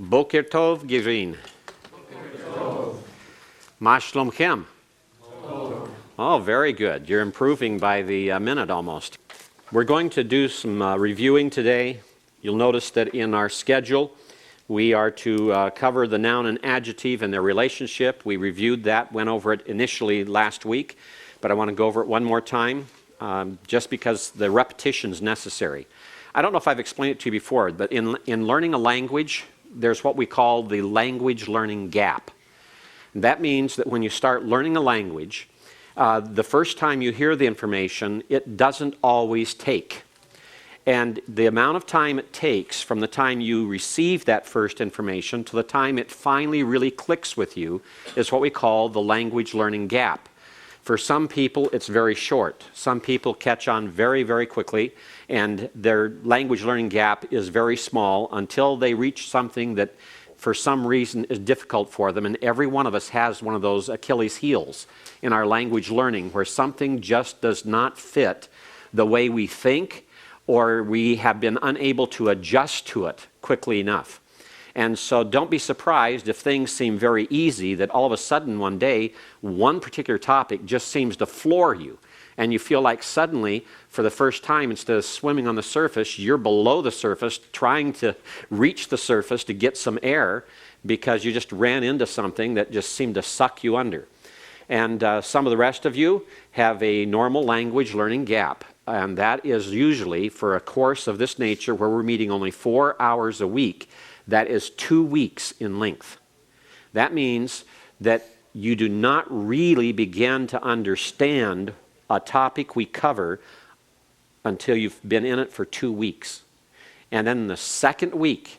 Boker Tov, Girin. Ma shlomchem. Oh, very good. You're improving by the minute almost. We're going to do some reviewing today. You'll notice that in our schedule, we are to cover the noun and adjective and their relationship. We reviewed that, went over it initially last week, but I want to go over it one more time, just because the repetition is necessary. I don't know if I've explained it to you before, but in learning a language, there's what we call the language learning gap. That means that when you start learning a language, the first time you hear the information, it doesn't always take. And the amount of time it takes from the time you receive that first information to the time it finally really clicks with you is what we call the language learning gap. For some people, it's very short. Some people catch on very, very quickly, and their language learning gap is very small until they reach something that for some reason is difficult for them. And every one of us has one of those Achilles heels in our language learning where something just does not fit the way we think, or we have been unable to adjust to it quickly enough. And so don't be surprised if things seem very easy, that all of a sudden one day, one particular topic just seems to floor you. And you feel like suddenly, for the first time, instead of swimming on the surface, you're below the surface, trying to reach the surface to get some air because you just ran into something that just seemed to suck you under. And some of the rest of you have a normal language learning gap. And that is usually for a course of this nature where we're meeting only 4 hours a week. That is 2 weeks in length. That means that you do not really begin to understand a topic we cover until you've been in it for 2 weeks. And then the second week,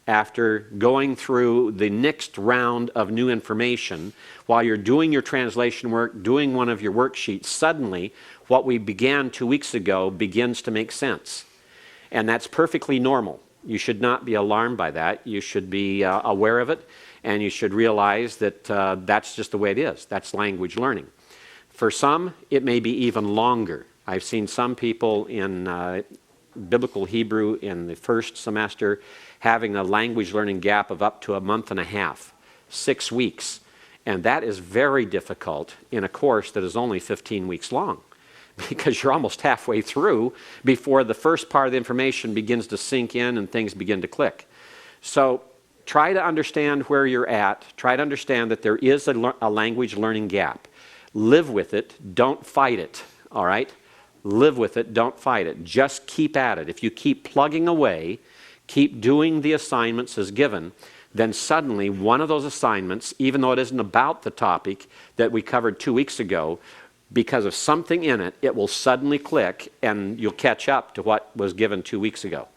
after going through the next round of new information, while you're doing your translation work, doing one of your worksheets, suddenly what we began 2 weeks ago begins to make sense. And that's perfectly normal. You should not be alarmed by that. You should be aware of it, and you should realize that that's just the way it is. That's language learning. For some, it may be even longer. I've seen some people in Biblical Hebrew in the first semester having a language learning gap of up to a month and a half, 6 weeks. And that is very difficult in a course that is only 15 weeks long, because you're almost halfway through before the first part of the information begins to sink in and things begin to click. So try to understand where you're at. Try to understand that there is a language learning gap. Live with it. Don't fight it. All right? Live with it. Don't fight it. Just keep at it. If you keep plugging away, keep doing the assignments as given, then suddenly one of those assignments, even though it isn't about the topic that we covered 2 weeks ago, because of something in it, it will suddenly click and you'll catch up to what was given 2 weeks ago.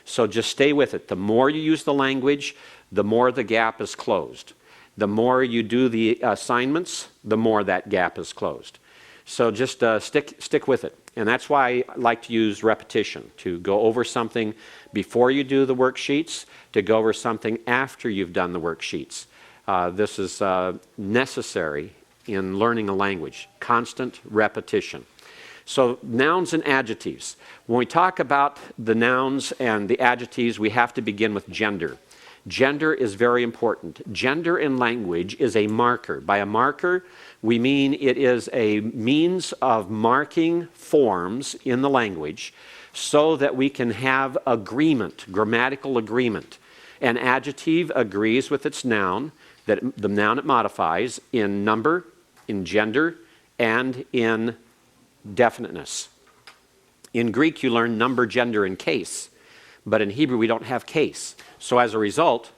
So just stay with it. The more you use the language, the more the gap is closed. The more you do the assignments, the more that gap is closed. So just stick with it. And that's why I like to use repetition, to go over something before you do the worksheets, to go over something after you've done the worksheets. This is necessary in learning a language, constant repetition. So nouns and adjectives. When we talk about the nouns and the adjectives, we have to begin with gender. Gender is very important. Gender in language is a marker. By a marker, we mean it is a means of marking forms in the language so that we can have agreement, grammatical agreement. An adjective agrees with its noun, the noun it modifies, in number, in gender, and in definiteness. In Greek, you learn number, gender, and case. But in Hebrew, we don't have case. So as a result,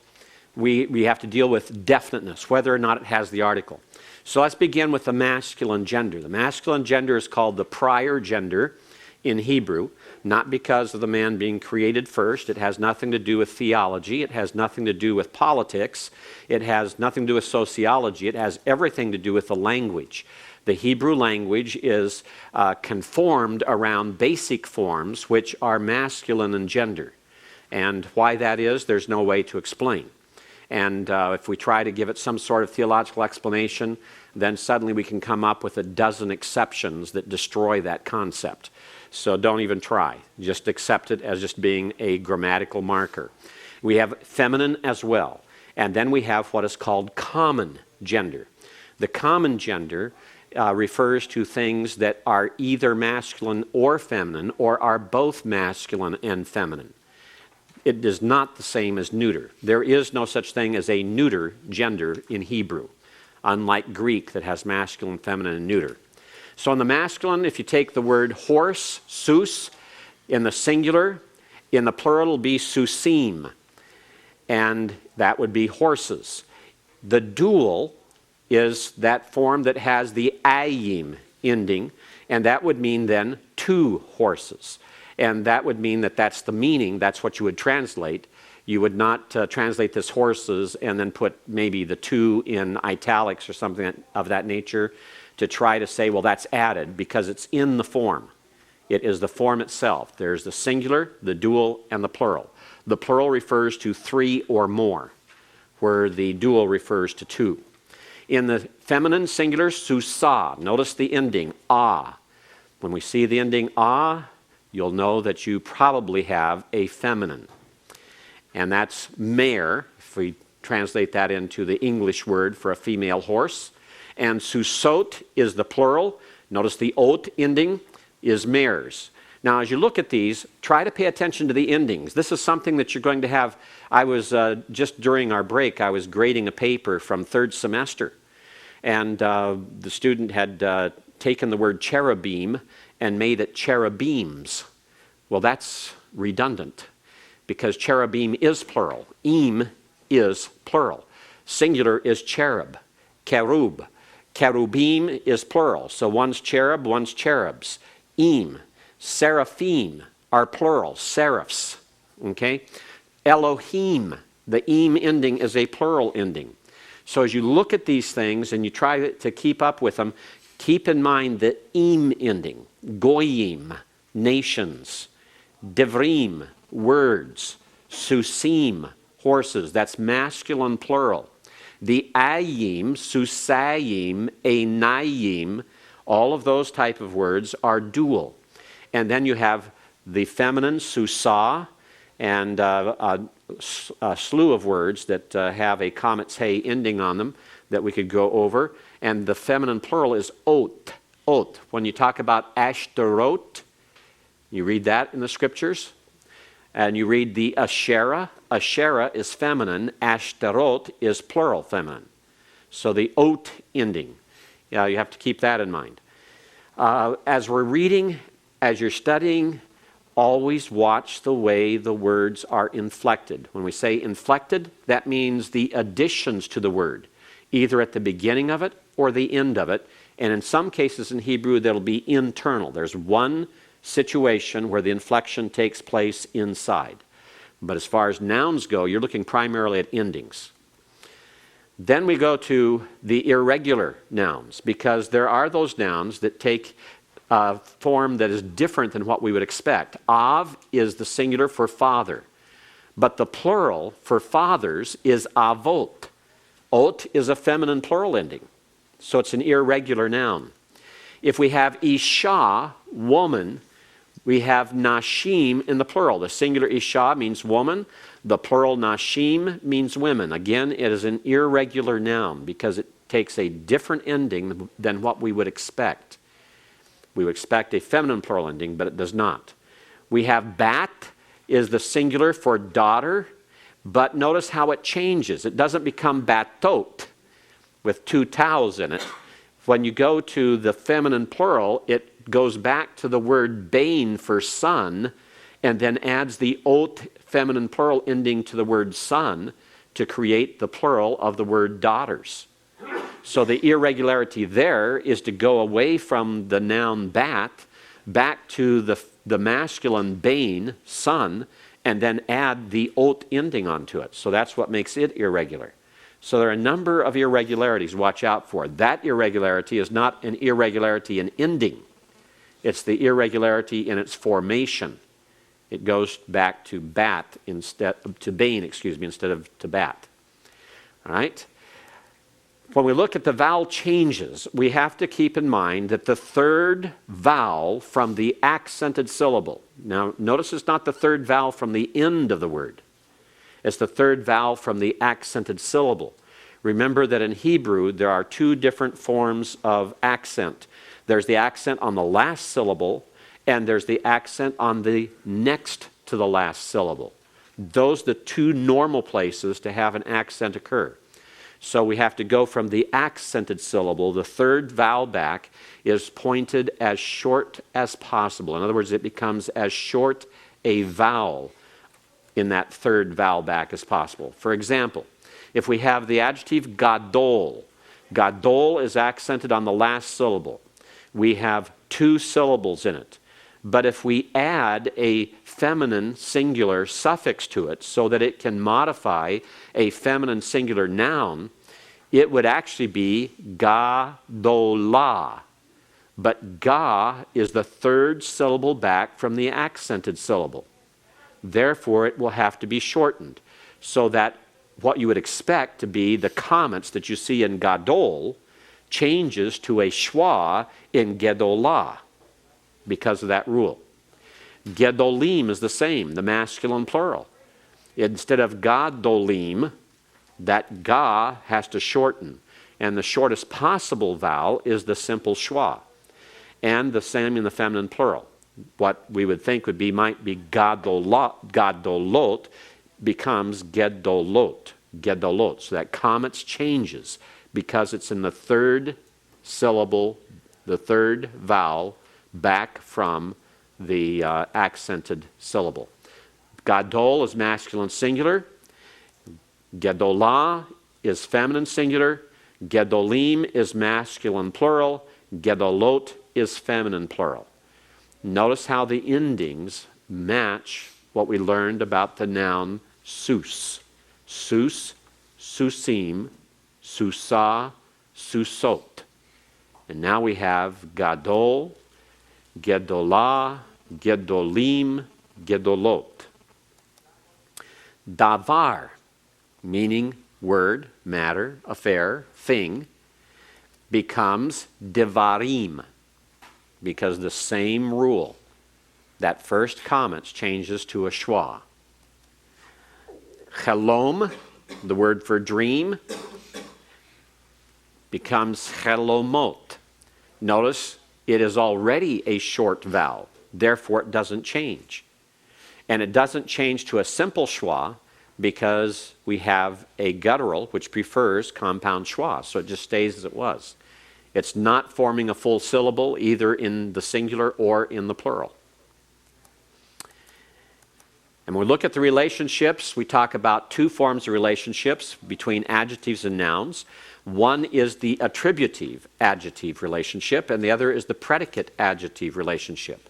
we have to deal with definiteness, whether or not it has the article. So let's begin with the masculine gender. The masculine gender is called the prior gender in Hebrew, not because of the man being created first. It has nothing to do with theology. It has nothing to do with politics. It has nothing to do with sociology. It has everything to do with the language. The Hebrew language is conformed around basic forms which are masculine in gender. And why that is, there's no way to explain. And if we try to give it some sort of theological explanation, then suddenly we can come up with a dozen exceptions that destroy that concept. So don't even try. Just accept it as just being a grammatical marker. We have feminine as well. And then we have what is called common gender. The common gender refers to things that are either masculine or feminine, or are both masculine and feminine. It is not the same as neuter. There is no such thing as a neuter gender in Hebrew, unlike Greek that has masculine, feminine, and neuter. So in the masculine, if you take the word horse, sus, in the singular, in the plural it'll be susim, and that would be horses. The dual is that form that has the ayim ending, and that would mean then two horses. And that would mean that that's the meaning, that's what you would translate. You would not translate this horses and then put maybe the two in italics or something of that nature to try to say, well, that's added, because it's in the form. It is the form itself. There's the singular, the dual, and the plural. The plural refers to three or more, where the dual refers to two. In the feminine singular, susa, notice the ending, ah. When we see the ending ah, you'll know that you probably have a feminine. And that's mare, if we translate that into the English word for a female horse. And susot is the plural. Notice the ot ending is mares. Now, as you look at these, try to pay attention to the endings. This is something that you're going to have. I was, just during our break, I was grading a paper from third semester. And the student had taken the word cherubim and made it cherubims. Well, that's redundant, because cherubim is plural. Im is plural. Singular is cherub, cherub. Cherubim is plural, so one's cherub, one's cherubs. Im. Seraphim are plural, seraphs. Okay? Elohim, the im ending is a plural ending. So as you look at these things and you try to keep up with them, keep in mind the im ending. Goyim, nations. Devrim, words. Susim, horses. That's masculine plural. The ayim, susayim, enayim, all of those type of words are dual. And then you have the feminine, susa, and a slew of words that have a comet's hay ending on them that we could go over. And the feminine plural is ot. Ot. When you talk about ashtarot, you read that in the scriptures. And you read the Asherah. Asherah is feminine. Ashtarot is plural feminine. So the ot ending. Yeah, you have to keep that in mind. As we're reading, as you're studying, always watch the way the words are inflected. When we say inflected, that means the additions to the word, either at the beginning of it or the end of it. And in some cases in Hebrew, that'll be internal. There's one situation where the inflection takes place inside. But as far as nouns go, you're looking primarily at endings. Then we go to the irregular nouns, because there are those nouns that take a form that is different than what we would expect. Av is the singular for father, but the plural for fathers is avot. Ot is a feminine plural ending, so it's an irregular noun. If we have isha, woman, we have nashim in the plural. The singular isha means woman. The plural nashim means women. Again, it is an irregular noun because it takes a different ending than what we would expect. We would expect a feminine plural ending, but it does not. We have bat is the singular for daughter, but notice how it changes. It doesn't become batot with two towels in it. When you go to the feminine plural, it goes back to the word bain for son, and then adds the ot feminine plural ending to the word son to create the plural of the word daughters. So the irregularity there is to go away from the noun bat, back to the masculine bain, son, and then add the ot ending onto it. So that's what makes it irregular. So there are a number of irregularities to watch out for. That irregularity is not an irregularity in ending. It's the irregularity in its formation. It goes back to bat instead to bain, instead of to bat. All right? When we look at the vowel changes, we have to keep in mind that the third vowel from the accented syllable. Now, notice it's not the third vowel from the end of the word. It's the third vowel from the accented syllable. Remember that in Hebrew, there are two different forms of accent. There's the accent on the last syllable, and there's the accent on the next to the last syllable. Those are the two normal places to have an accent occur. So we have to go from the accented syllable. The third vowel back is pointed as short as possible. In other words, it becomes as short a vowel in that third vowel back as possible. For example, if we have the adjective gadol, gadol is accented on the last syllable. We have two syllables in it. But if we add a feminine singular suffix to it so that it can modify a feminine singular noun, it would actually be gadola. But ga is the third syllable back from the accented syllable. Therefore, it will have to be shortened so that what you would expect to be the comments that you see in gadol changes to a schwa in gedolah because of that rule. Gedolim is the same, the masculine plural. Instead of gadolim, that ga has to shorten, and the shortest possible vowel is the simple schwa. And the same in the feminine plural. What we would think might be gadolot becomes gedolot. Gedolot. So that comments changes because it's in the third syllable, the third vowel back from the accented syllable. Gadol is masculine singular. Gedolah is feminine singular. Gedolim is masculine plural. Gedolot is feminine plural. Notice how the endings match what we learned about the noun sus. Sus, susim, susa, susot. And now we have gadol, gedolah, gedolim, gedolot. Davar, meaning word, matter, affair, thing, becomes devarim, because the same rule. That first comments changes to a schwa. Chelom, the word for dream, becomes chelomot. Notice it is already a short vowel, therefore it doesn't change. And it doesn't change to a simple schwa because we have a guttural which prefers compound schwa, so it just stays as it was. It's not forming a full syllable either in the singular or in the plural. And when we look at the relationships, we talk about two forms of relationships between adjectives and nouns. One is the attributive adjective relationship, and the other is the predicate adjective relationship.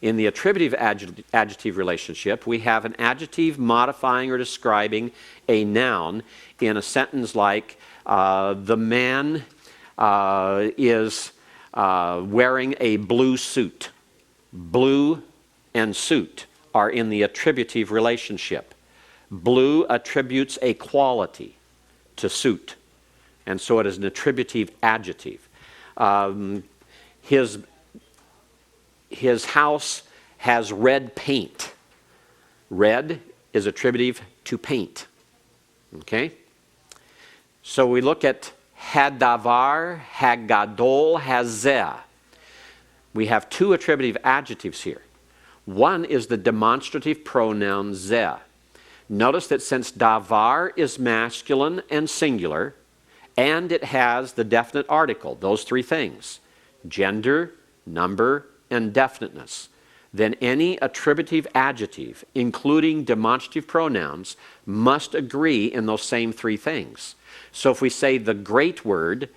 In the attributive adjective relationship, we have an adjective modifying or describing a noun in a sentence like, the man is wearing a blue suit. Blue and suit are in the attributive relationship. Blue attributes a quality to suit, and so it is an attributive adjective. His house has red paint. Red is attributive to paint. Okay? So we look at hadavar, hagadol, hazeh. We have two attributive adjectives here. One is the demonstrative pronoun zeh. Notice that since davar is masculine and singular, and it has the definite article, those three things, gender, number, and definiteness, then any attributive adjective, including demonstrative pronouns, must agree in those same three things. So if we say the great word,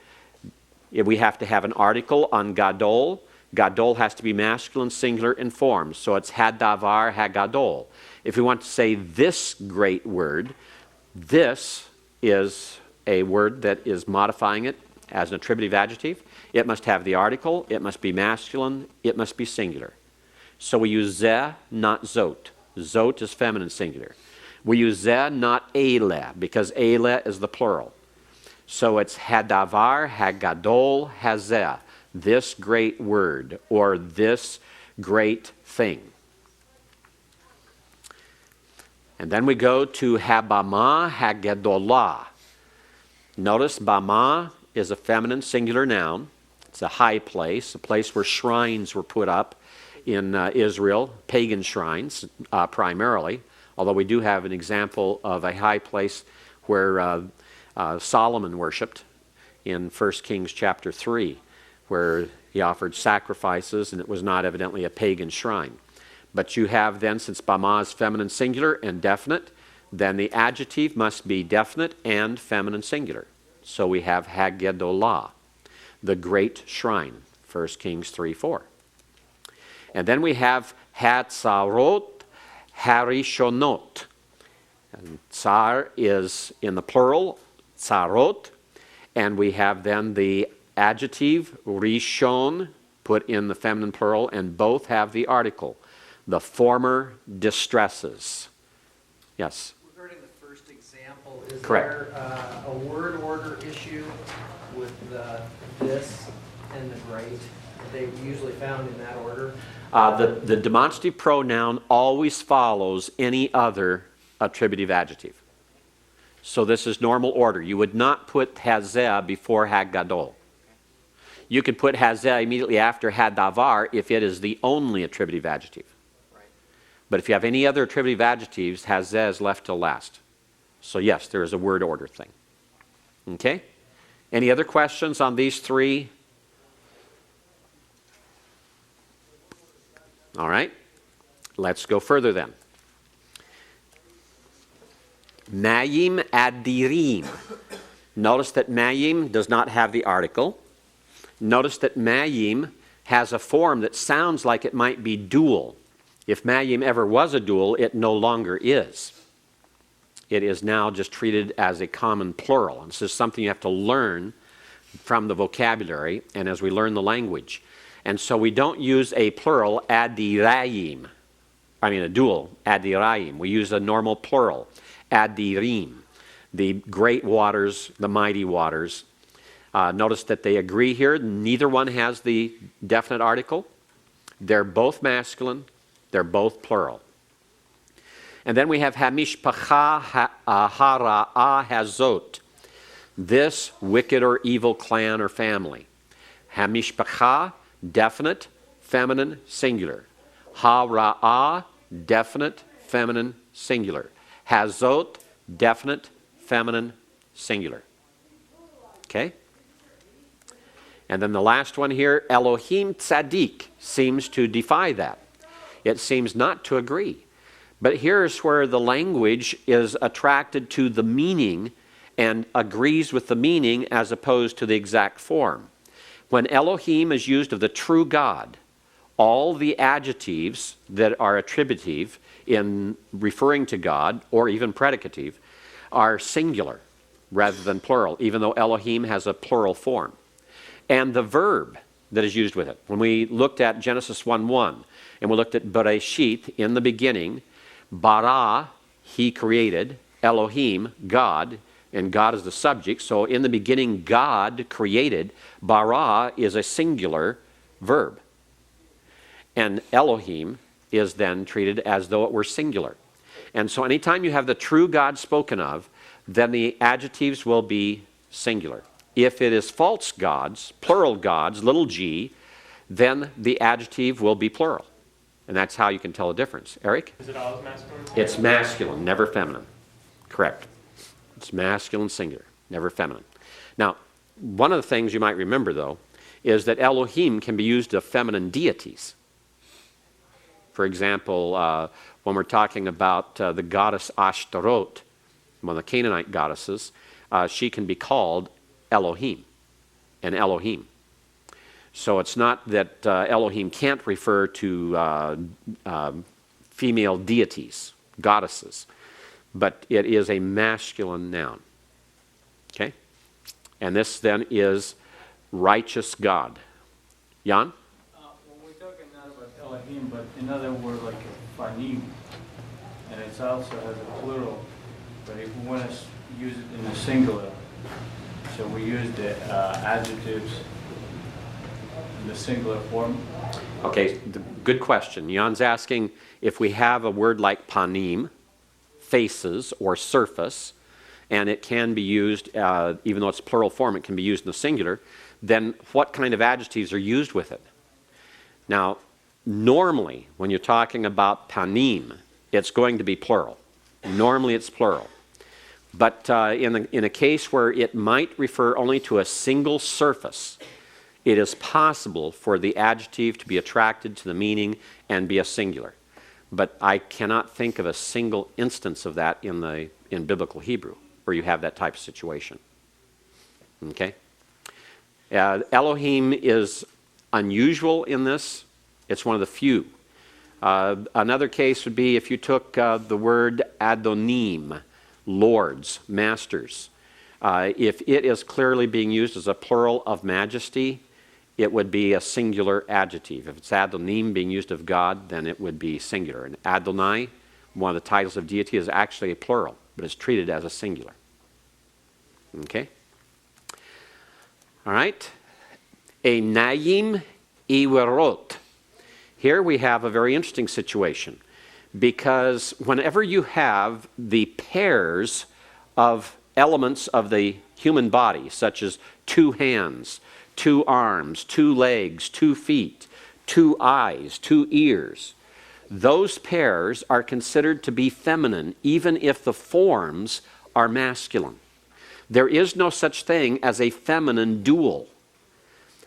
we have to have an article on gadol. Gadol has to be masculine, singular, and form. So it's hadavar, hagadol. If we want to say this great word, this is a word that is modifying it as an attributive adjective. It must have the article, it must be masculine, it must be singular. So we use zeh, not zot. Zot is feminine singular. We use zeh, not eleh, because eleh is the plural. So it's hadavar, hagadol, hazeh. This great word, or this great thing. And then we go to habama hagedolah. Notice bama is a feminine singular noun. It's a high place, a place where shrines were put up in Israel, pagan shrines primarily, although we do have an example of a high place where Solomon worshipped in 1 Kings chapter 3, where he offered sacrifices, and it was not evidently a pagan shrine. But you have then, since bama is feminine singular and definite, then the adjective must be definite and feminine singular. So we have hagedolah, the great shrine, 1 Kings 3:4. And then we have hatzarot harishonot. And tsar is in the plural, tsarot, and we have then the adjective rishon put in the feminine plural, and both have the article, the former distresses. Yes? Regarding the first example, is Correct. there a word order issue with this and the great? Are they usually found in that order? The demonstrative pronoun always follows any other attributive adjective. So this is normal order. You would not put hazeh before hagadol. You could put hazeh immediately after hadavar if it is the only attributive adjective. Right. But if you have any other attributive adjectives, hazeh is left till last. So yes, there is a word order thing. Okay? Any other questions on these three? All right. Let's go further then. Mayim adirim. Notice that mayim does not have the article. Notice that mayim has a form that sounds like it might be dual. If mayim ever was a dual, it no longer is. It is now just treated as a common plural. And this is something you have to learn from the vocabulary and as we learn the language. And so we don't use a plural, adirayim. I mean a dual, adirayim. We use a normal plural, adirim. The great waters, the mighty waters. Notice that they agree here. Neither one has the definite article. They're both masculine. They're both plural. And then we have hamishpacha hara'ah hazot. This wicked or evil clan or family. Hamishpacha, definite, feminine, singular. Hara'ah, definite, feminine, singular. Hazot, definite, feminine, singular. Okay? And then the last one here, Elohim Tzaddik, seems to defy that. It seems not to agree. But here's where the language is attracted to the meaning and agrees with the meaning as opposed to the exact form. When Elohim is used of the true God, all the adjectives that are attributive in referring to God, or even predicative, are singular rather than plural, even though Elohim has a plural form. And the verb that is used with it. When we looked at Genesis 1:1, and we looked at Bereshit, in the beginning, bara, he created, Elohim, God, and God is the subject. So in the beginning, God created. Bara is a singular verb. And Elohim is then treated as though it were singular. And so anytime you have the true God spoken of, then the adjectives will be singular. If it is false gods, plural gods, little g, then the adjective will be plural. And that's how you can tell a difference. Eric? Is it always masculine? It's masculine, never feminine. Correct. It's masculine singular, never feminine. Now, one of the things you might remember, though, is that Elohim can be used of feminine deities. For example, when we're talking about the goddess Ashtaroth, one of the Canaanite goddesses, she can be called Elohim, and Elohim. So it's not that Elohim can't refer to female deities, goddesses, but it is a masculine noun. Okay? And this then is righteous God. Jan? Well, we're talking not about Elohim, but another word like Fanim, and it also has a plural, but if we want to use it in the singular, so we use the adjectives in the singular form. Okay, good question. Jan's asking if we have a word like panim, faces or surface, and it can be used, even though it's plural form, it can be used in the singular, then what kind of adjectives are used with it? Now, normally, when you're talking about panim, it's going to be plural. Normally, it's plural. But in a case where it might refer only to a single surface, it is possible for the adjective to be attracted to the meaning and be a singular. But I cannot think of a single instance of that in biblical Hebrew where you have that type of situation. Okay? Elohim is unusual in this. It's one of the few. Another case would be if you took the word Adonim, lords, masters. If it is clearly being used as a plural of majesty, it would be a singular adjective. If it's Adonim being used of God, then it would be singular. And Adonai, one of the titles of deity, is actually a plural, but it's treated as a singular. Okay? All right. Einayim iwerot. Here we have a very interesting situation, because whenever you have the pairs of elements of the human body, such as 2 hands, 2 arms, 2 legs, 2 feet, 2 eyes, 2 ears, those pairs are considered to be feminine, even if the forms are masculine. There is no such thing as a feminine dual.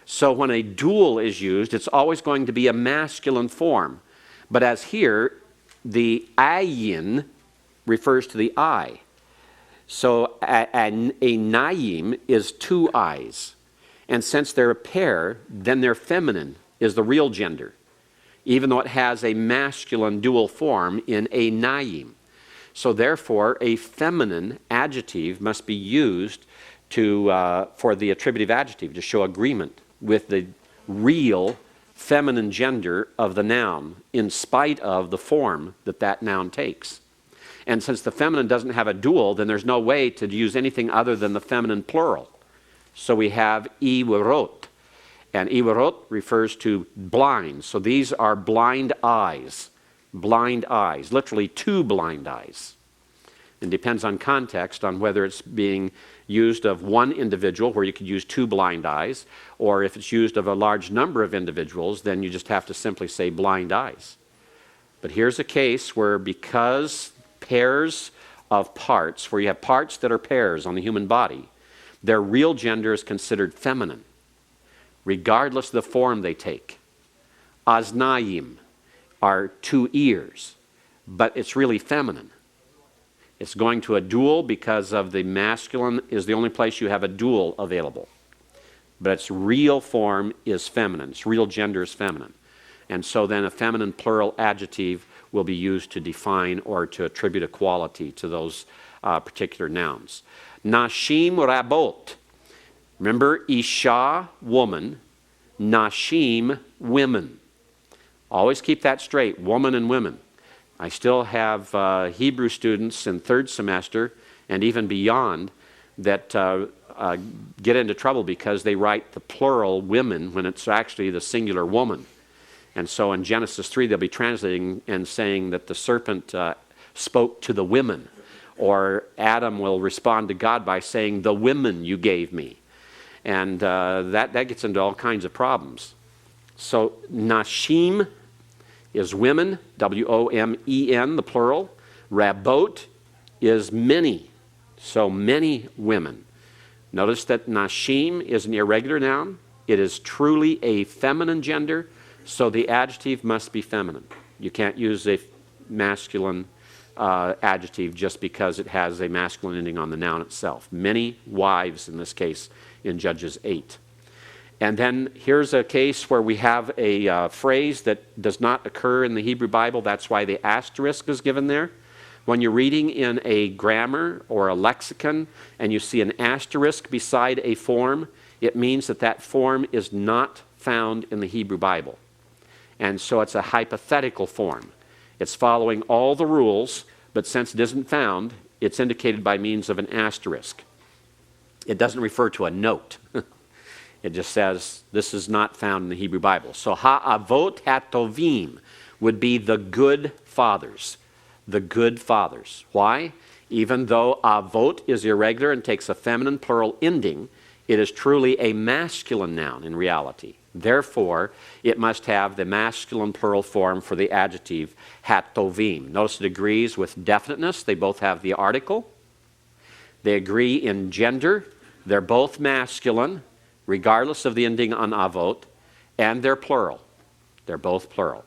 So when a dual is used, it's always going to be a masculine form. But as here, the ayin refers to the eye. So a naim is 2 eyes. And since they're a pair, then their feminine is the real gender, even though it has a masculine dual form in a naim. So therefore, a feminine adjective must be used for the attributive adjective to show agreement with the real feminine gender of the noun, in spite of the form that noun takes. And since the feminine doesn't have a dual, then there's no way to use anything other than the feminine plural. So we have iwerot. And iwerot refers to blind. So these are blind eyes. Blind eyes. Literally 2 blind eyes. It depends on context on whether it's being used of one individual, where you could use 2 blind eyes, or if it's used of a large number of individuals, then you just have to simply say blind eyes. But here's a case where, because pairs of parts, where you have parts that are pairs on the human body, their real gender is considered feminine, regardless of the form they take. Aznayim are 2 ears, but it's really feminine. It's going to a dual because of the masculine is the only place you have a dual available. But its real form is feminine. Its real gender is feminine. And so then a feminine plural adjective will be used to define or to attribute a quality to those particular nouns. Nashim rabot. Remember, Isha, woman. Nashim, women. Always keep that straight, woman and women. I still have Hebrew students in 3rd semester and even beyond that get into trouble because they write the plural women when it's actually the singular woman. And so in Genesis 3, they'll be translating and saying that the serpent spoke to the women. Or Adam will respond to God by saying, the women you gave me. And that gets into all kinds of problems. So Nashim is women, W-O-M-E-N, the plural. Rabot is many, so many women. Notice that Nashim is an irregular noun. It is truly a feminine gender, so the adjective must be feminine. You can't use a masculine adjective just because it has a masculine ending on the noun itself. Many wives, in this case, in Judges 8. And then here's a case where we have a phrase that does not occur in the Hebrew Bible. That's why the asterisk is given there. When you're reading in a grammar or a lexicon and you see an asterisk beside a form, it means that that form is not found in the Hebrew Bible. And so it's a hypothetical form. It's following all the rules, but since it isn't found, it's indicated by means of an asterisk. It doesn't refer to a note. It just says this is not found in the Hebrew Bible. So ha'avot hatovim would be the good fathers, the good fathers. Why? Even though avot is irregular and takes a feminine plural ending, it is truly a masculine noun in reality. Therefore, it must have the masculine plural form for the adjective hatovim. Notice it agrees with definiteness. They both have the article. They agree in gender. They're both masculine, regardless of the ending on avot, and they're plural. They're both plural.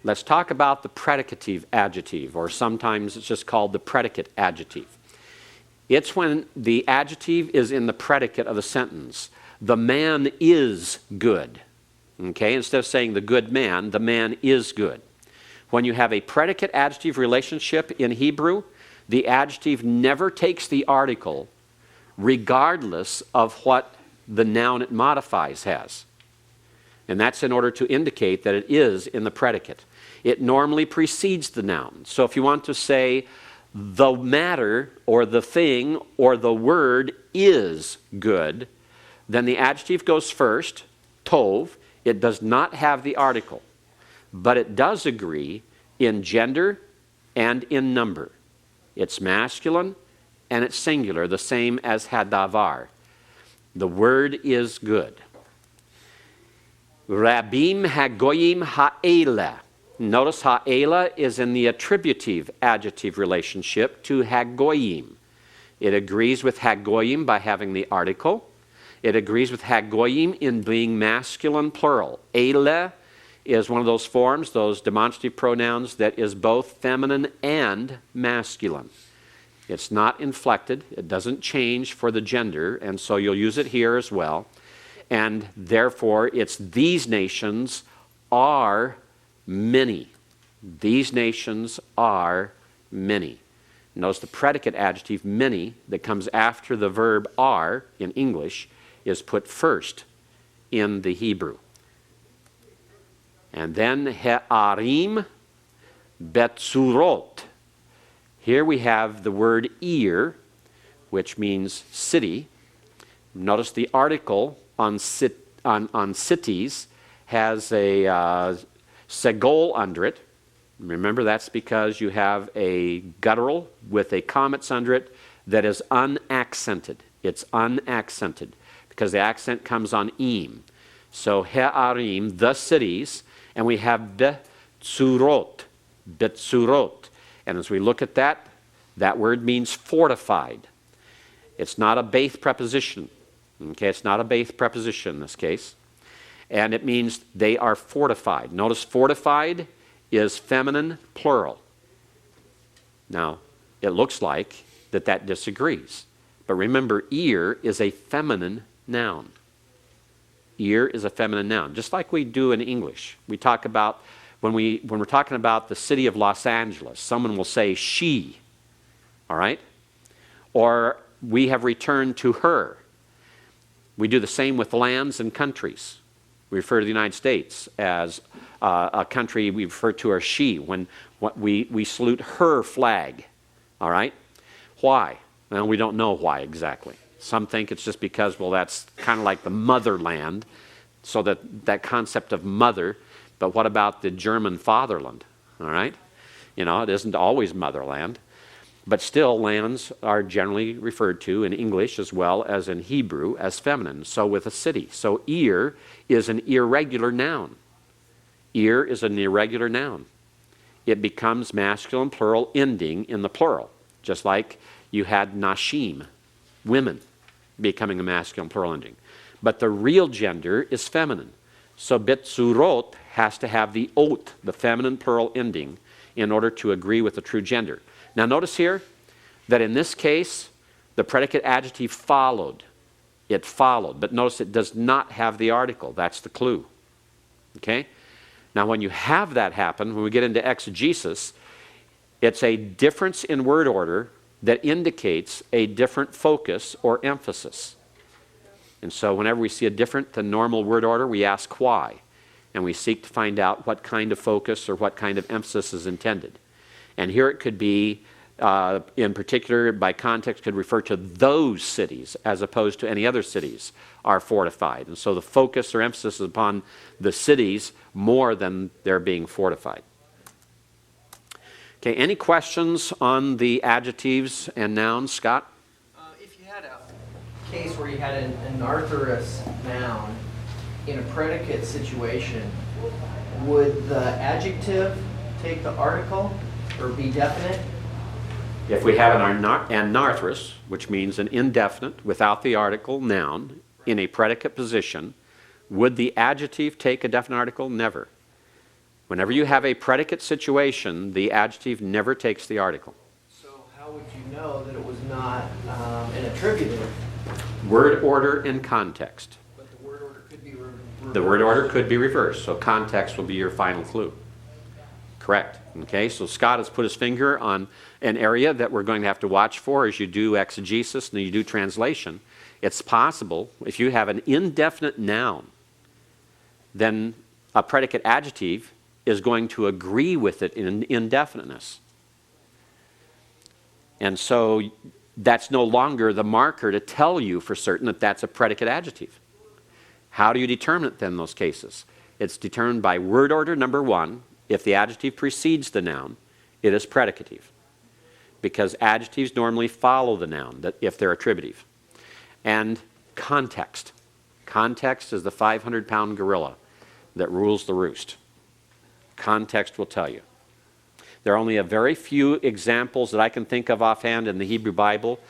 Let's talk about the predicative adjective, or sometimes it's just called the predicate adjective. It's when the adjective is in the predicate of the sentence. The man is good. Okay, instead of saying the good man, the man is good. When you have a predicate adjective relationship in Hebrew, the adjective never takes the article regardless of what the noun it modifies has. And that's in order to indicate that it is in the predicate. It normally precedes the noun. So if you want to say the matter or the thing or the word is good, then the adjective goes first, tov. It does not have the article, but it does agree in gender and in number. It's masculine and it's singular, the same as hadavar. The word is good. Rabim hagoyim ha'ela. Notice ha'ela is in the attributive adjective relationship to hagoyim. It agrees with hagoyim by having the article. It agrees with hagoyim in being masculine plural. Ele is one of those forms, those demonstrative pronouns, that is both feminine and masculine. It's not inflected. It doesn't change for the gender, and so you'll use it here as well. And therefore, it's these nations are many. These nations are many. Notice the predicate adjective many that comes after the verb are in English is put first in the Hebrew. And then he'arim betzurot. Here we have the word ir, which means city. Notice the article on cities has a segol under it. Remember, that's because you have a guttural with a comets under it that is unaccented. It's unaccented because the accent comes on im. So he'arim, the cities, and we have betzurot, betzurot. And as we look at that, that word means fortified. It's not a Baith preposition. Okay, it's not a Baith preposition in this case. And it means they are fortified. Notice fortified is feminine plural. Now, it looks like that disagrees. But remember, ear is a feminine noun. Ear is a feminine noun, just like we do in English. We talk about, when we're talking about the city of Los Angeles, someone will say she, all right? Or we have returned to her. We do the same with lands and countries. We refer to the United States as a country we refer to as she when we salute her flag, all right? Why? Well, we don't know why exactly. Some think it's just because, well, that's kind of like the motherland, so that concept of mother. But what about the German fatherland, all right? You know, it isn't always motherland. But still, lands are generally referred to in English as well as in Hebrew as feminine, so with a city. So ir is an irregular noun. Ir is an irregular noun. It becomes masculine plural ending in the plural, just like you had nashim, women, becoming a masculine plural ending. But the real gender is feminine. So betzurot has to have the ot, the feminine plural ending, in order to agree with the true gender. Now notice here that in this case, the predicate adjective followed. It followed, but notice it does not have the article. That's the clue. Okay? Now when you have that happen, when we get into exegesis, it's a difference in word order that indicates a different focus or emphasis. And so whenever we see a different than normal word order, we ask why. And we seek to find out what kind of focus or what kind of emphasis is intended. And here it could be, in particular, by context, could refer to those cities as opposed to any other cities are fortified. And so the focus or emphasis is upon the cities more than they're being fortified. Okay, any questions on the adjectives and nouns, Scott? If you had a case where you had an anarthrous noun in a predicate situation, would the adjective take the article or be definite? If we have an anarthrous, which means an indefinite without the article noun in a predicate position, would the adjective take a definite article? Never. Whenever you have a predicate situation, the adjective never takes the article. So how would you know that it was not an attributive? Word order and context. But the word order could be reversed. The word order could be reversed, so context will be your final clue. Correct. Okay, so Scott has put his finger on an area that we're going to have to watch for as you do exegesis and you do translation. It's possible, if you have an indefinite noun, then a predicate adjective is going to agree with it in indefiniteness. And so that's no longer the marker to tell you for certain that that's a predicate adjective. How do you determine it then in those cases? It's determined by word order number one. If the adjective precedes the noun, it is predicative, because adjectives normally follow the noun if they're attributive. And context. Context is the 500-pound gorilla that rules the roost. Context will tell you. There are only a very few examples that I can think of offhand in the Hebrew Bible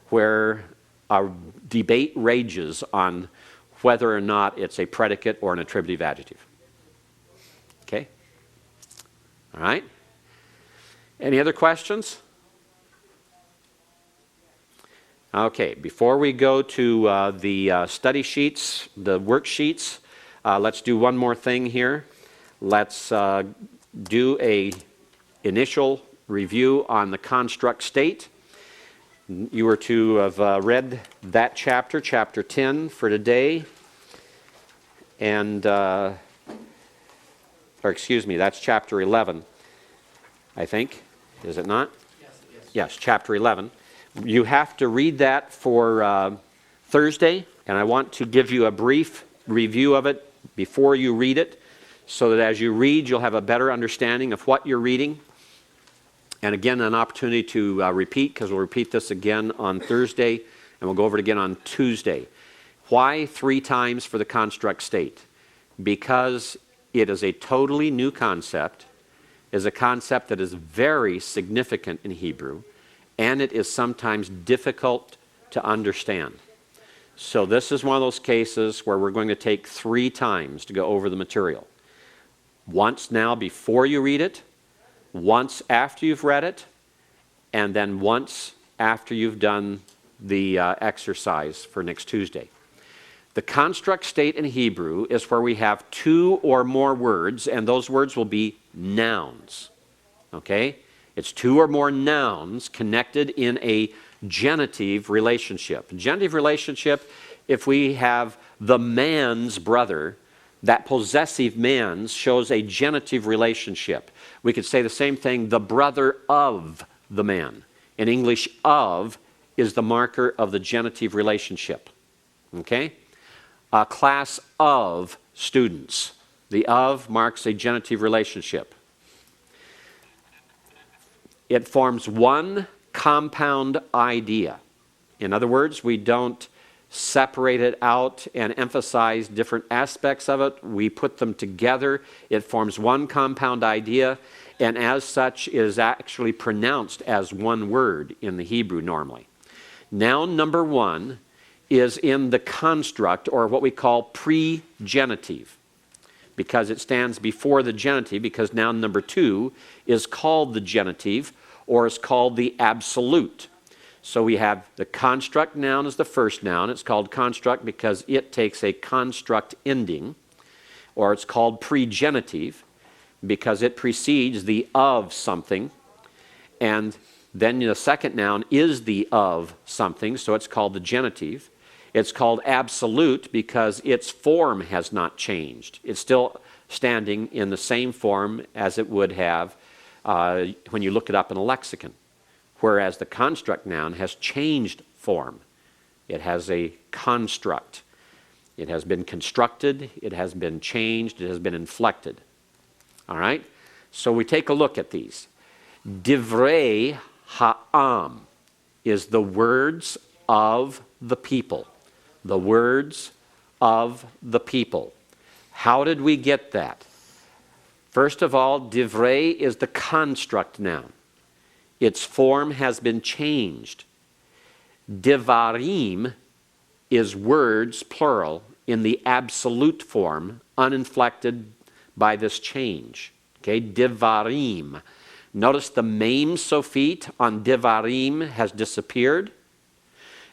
where a debate rages on whether or not it's a predicate or an attributive adjective. Okay? All right? Any other questions? Okay, before we go to the study sheets, the worksheets, let's do one more thing here. Let's do a initial review on the construct state. You were to have read that chapter, chapter 10 for today. And, or excuse me, that's chapter 11, I think. Is it not? Yes, it is. Yes, chapter 11. You have to read that for Thursday, and I want to give you a brief review of it before you read it, so that as you read, you'll have a better understanding of what you're reading. And again, an opportunity to repeat, because we'll repeat this again on Thursday, and we'll go over it again on Tuesday. Why 3 times for the construct state? Because it is a totally new concept, is a concept that is very significant in Hebrew, and it is sometimes difficult to understand. So this is one of those cases where we're going to take 3 times to go over the material. Once now before you read it, once after you've read it, and then once after you've done the exercise for next Tuesday. The construct state in Hebrew is where we have 2 or more words, and those words will be nouns. Okay? It's 2 or more nouns connected in a genitive relationship. Genitive relationship, if we have the man's brother, that possessive man's shows a genitive relationship. We could say the same thing, the brother of the man. In English, of is the marker of the genitive relationship. Okay? A class of students. The of marks a genitive relationship. It forms one compound idea. In other words, we don't separate it out and emphasize different aspects of it. We put them together. It forms one compound idea, and as such is actually pronounced as one word in the Hebrew normally. Noun number 1 is in the construct, or what we call pre-genitive, because it stands before the genitive, because noun number 2 is called the genitive, or is called the absolute. So we have the construct noun as the first noun. It's called construct because it takes a construct ending, or it's called pre-genitive because it precedes the of something, and then the second noun is the of something, so it's called the genitive. It's called absolute because its form has not changed. It's still standing in the same form as it would have when you look it up in a lexicon. Whereas the construct noun has changed form. It has a construct. It has been constructed, it has been changed, it has been inflected. All right? So we take a look at these. Divrei ha'am is the words of the people. The words of the people. How did we get that? First of all, divrei is the construct noun. Its form has been changed. Divarim is words, plural, in the absolute form, uninflected by this change. Okay, divarim. Notice the mem sophete on divarim has disappeared.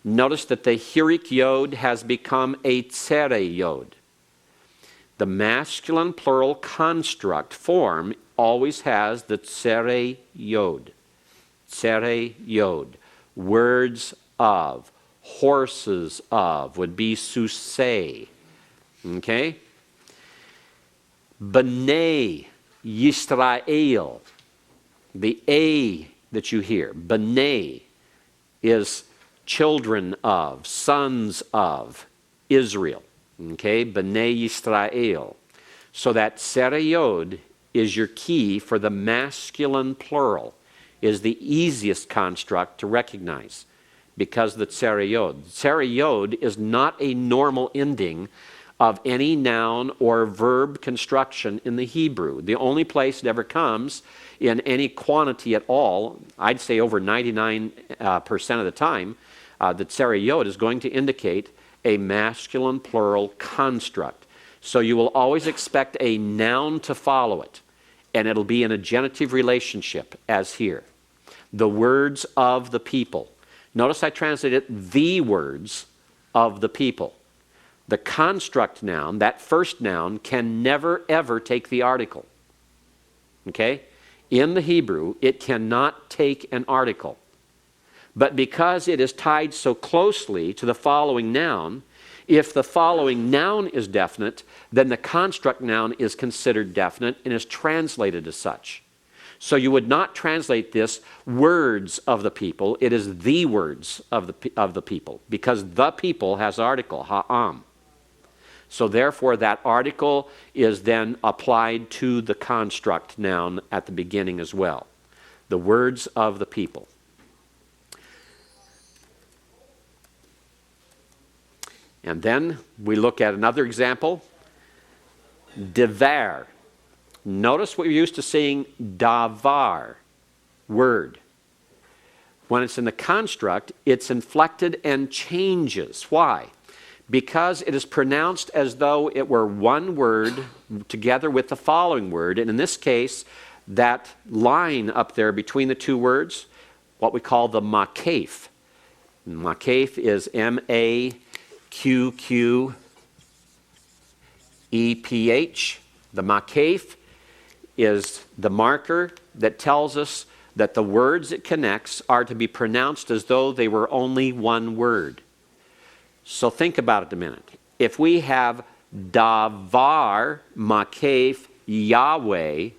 Notice that the hirik yod has become a tsere yod. The masculine plural construct form always has the tsere yod. Tsere yod. Words of. Horses of would be susei. Okay? B'nai Yisrael. The A that you hear, B'nai, is children of, sons of Israel. Okay? B'nai Yisrael. So that sereyod is your key for the masculine plural, is the easiest construct to recognize because the sereyod. Sereyod is not a normal ending of any noun or verb construction in the Hebrew. The only place it ever comes in any quantity at all, I'd say over 99% of the time, that sereyod is going to indicate a masculine plural construct. So you will always expect a noun to follow it, and it'll be in a genitive relationship, as here. The words of the people. Notice I translated the words of the people. The construct noun, that first noun, can never ever take the article. Okay? In the Hebrew, it cannot take an article. But because it is tied so closely to the following noun, if the following noun is definite, then the construct noun is considered definite and is translated as such. So you would not translate this words of the people. It is the words of the people, because the people has article, ha'am. So therefore that article is then applied to the construct noun at the beginning as well. The words of the people. And then we look at another example. Devar. Notice what you're used to seeing, davar, word. When it's in the construct, it's inflected and changes. Why? Because it is pronounced as though it were one word together with the following word. And in this case, that line up there between the two words, what we call the makef. Makef is M-A-Q-Q-E-P-H. The makef is the marker that tells us that the words it connects are to be pronounced as though they were only one word. So think about it a minute. If we have davar makef Yahweh,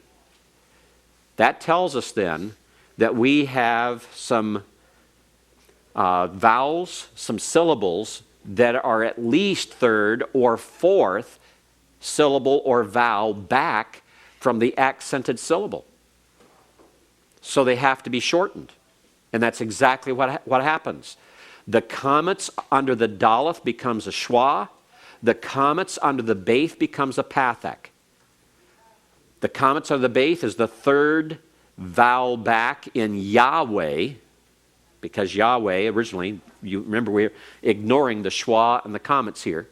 that tells us then that we have some vowels, some syllables that are at least third or fourth syllable or vowel back from the accented syllable. So they have to be shortened. And that's exactly what happens. The comets under the daleth becomes a schwa. The comets under the beith becomes a pathak. The comets under the beith is the third vowel back in Yahweh, because Yahweh originally, you remember we're ignoring the schwa and the comets here,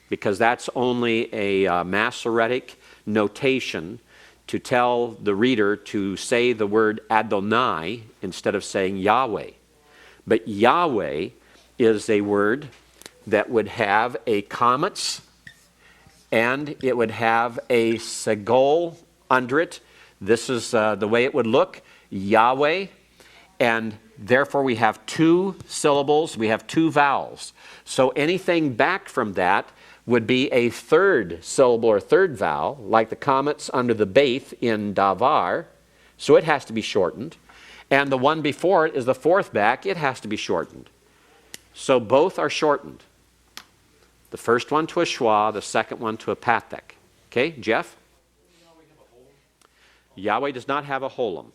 because that's only a Masoretic notation to tell the reader to say the word Adonai instead of saying Yahweh. But Yahweh is a word that would have a comets and it would have a segol under it. This is the way it would look, Yahweh. And therefore we have two syllables, we have two vowels. So anything back from that would be a third syllable or third vowel, like the comets under the beith in davar. So it has to be shortened. And the one before it is the fourth back, it has to be shortened. So both are shortened. The first one to a schwa, the second one to a pathak. Okay, Jeff? Yahweh does not have a holum.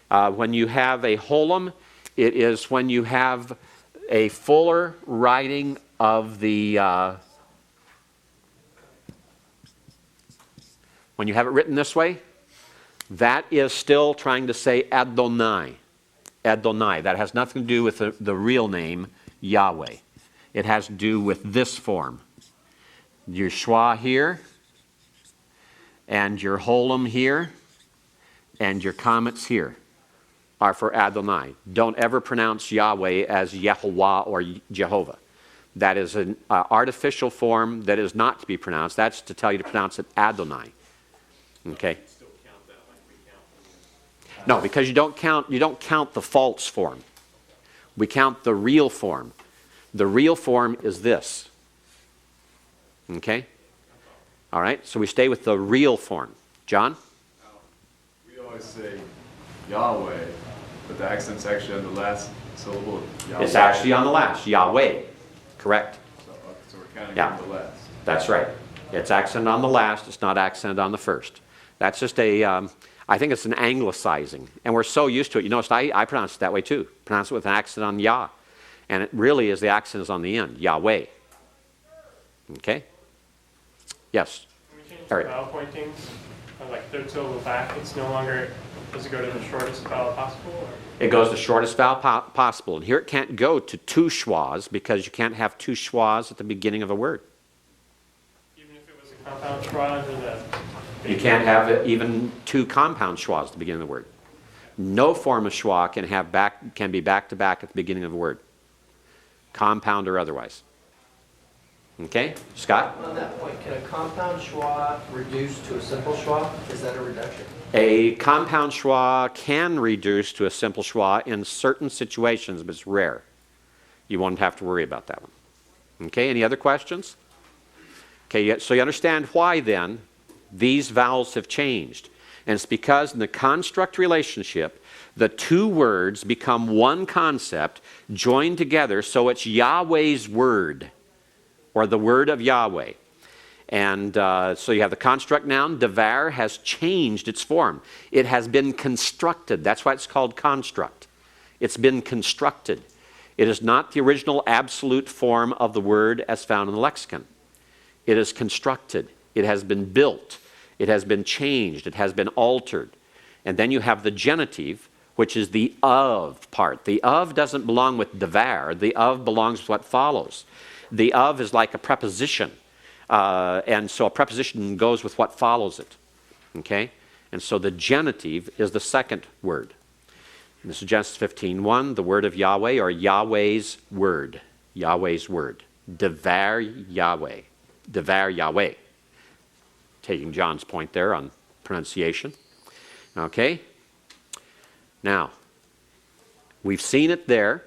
When you have a holum, it is when you have a fuller writing of the, when you have it written this way, that is still trying to say Adonai. Adonai. That has nothing to do with the real name, Yahweh. It has to do with this form. Your schwa here, and your holum here, and your comets here are for Adonai. Don't ever pronounce Yahweh as Yehovah or Jehovah. That is an artificial form that is not to be pronounced. That's to tell you to pronounce it Adonai. Okay? No, because you don't count the false form. We count the real form. The real form is this. Okay? All right, so we stay with the real form. John? We always say Yahweh, but the accent's actually on the last syllable of Yahweh. It's actually on the last, Yahweh. Correct. So we're counting Yeah. from the last. That's right. It's accented on the last, it's not accented on the first. That's just I think it's an anglicizing. And we're so used to it. You notice I pronounce it that way too. Pronounce it with an accent on Yah. And it really is the accent is on the end, Yahweh. Okay? Yes? Can we change Eric. the vowel pointings? Like third syllable back, it's no longer, does it go to the shortest vowel possible? Or? It goes the shortest vowel possible. And here it can't go to two schwas because you can't have two schwas at the beginning of a word. Even if it was a compound schwa under the... You can't have even two compound schwas at the beginning of the word. No form of schwa can be back to back at the beginning of a word. Compound or otherwise. Okay? Scott? On that point, can a compound schwa reduce to a simple schwa? Is that a reduction? A compound schwa can reduce to a simple schwa in certain situations, but it's rare. You won't have to worry about that one. Okay, any other questions? Okay, so you understand why then these vowels have changed. And it's because in the construct relationship, the two words become one concept joined together, so it's Yahweh's word, or the word of Yahweh. And so you have the construct noun. Devar has changed its form. It has been constructed. That's why it's called construct. It's been constructed. It is not the original absolute form of the word as found in the lexicon. It is constructed. It has been built. It has been changed. It has been altered. And then you have the genitive, which is the of part. The of doesn't belong with devar. The of belongs with what follows. The of is like a preposition. And so a preposition goes with what follows it. Okay? And so the genitive is the second word. And this is Genesis 15:1, the word of Yahweh, or Yahweh's word. Yahweh's word. Devar Yahweh. Devar Yahweh. Taking John's point there on pronunciation. Okay? Now, we've seen it there,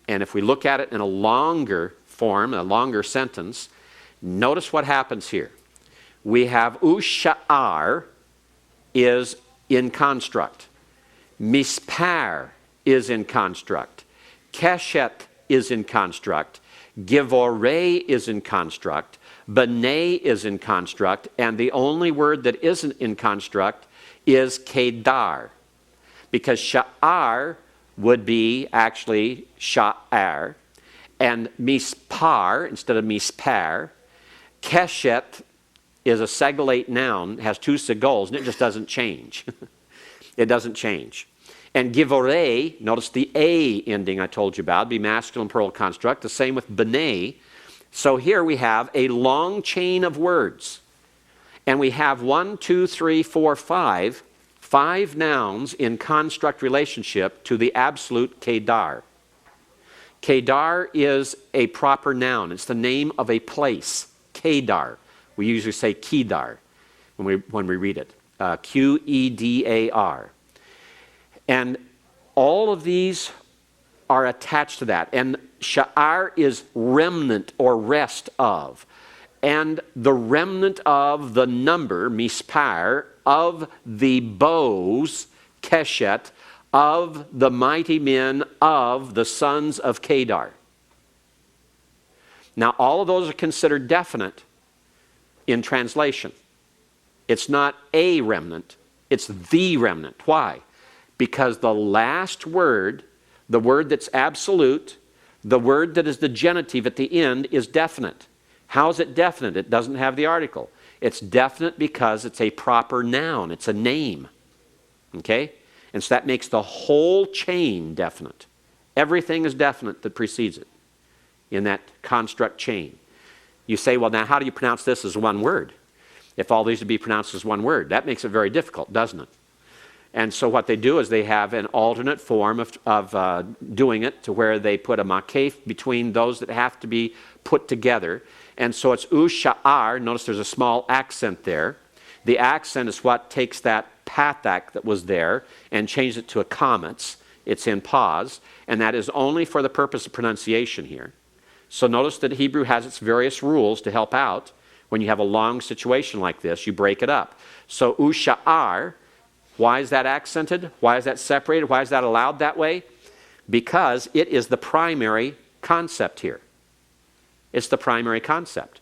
and if we look at it in a longer form, a longer sentence, notice what happens here. We have usha'ar is in construct. Mispar is in construct. Keshet is in construct. Givorei is in construct. B'nai is in construct. And the only word that isn't in construct is kedar. Because sha'ar would be actually sha'ar. And mispar instead of mispar. Keshet is a segolate noun, has two segols, and it just doesn't change. It doesn't change. And givorei, notice the a ending I told you about, be masculine plural construct. The same with b'nai. So here we have a long chain of words. And we have 1, 2, 3, 4, 5 nouns in construct relationship to the absolute kedar. Kedar is a proper noun. It's the name of a place. Kedar. We usually say Kedar when we read it. Qedar. And all of these are attached to that. And sha'ar is remnant or rest of. And the remnant of the number, mispar, of the bows, keshet, of the mighty men of the sons of Kedar. Now, all of those are considered definite in translation. It's not a remnant, it's the remnant. Why? Because the last word, the word that's absolute, the word that is the genitive at the end is definite. How is it definite? It doesn't have the article. It's definite because it's a proper noun. It's a name. Okay? And so that makes the whole chain definite. Everything is definite that precedes it in that construct chain. You say, well, now how do you pronounce this as one word? If all these would be pronounced as one word, that makes it very difficult, doesn't it? And so what they do is they have an alternate form of doing it to where they put a makef between those that have to be put together. And so it's usha'ar. Notice there's a small accent there. The accent is what takes that pathak that was there and changes it to a comets. It's in pause. And that is only for the purpose of pronunciation here. So notice that Hebrew has its various rules to help out. When you have a long situation like this, you break it up. So usha'ar. Why is that accented? Why is that separated? Why is that allowed that way? Because it is the primary concept here. It's the primary concept.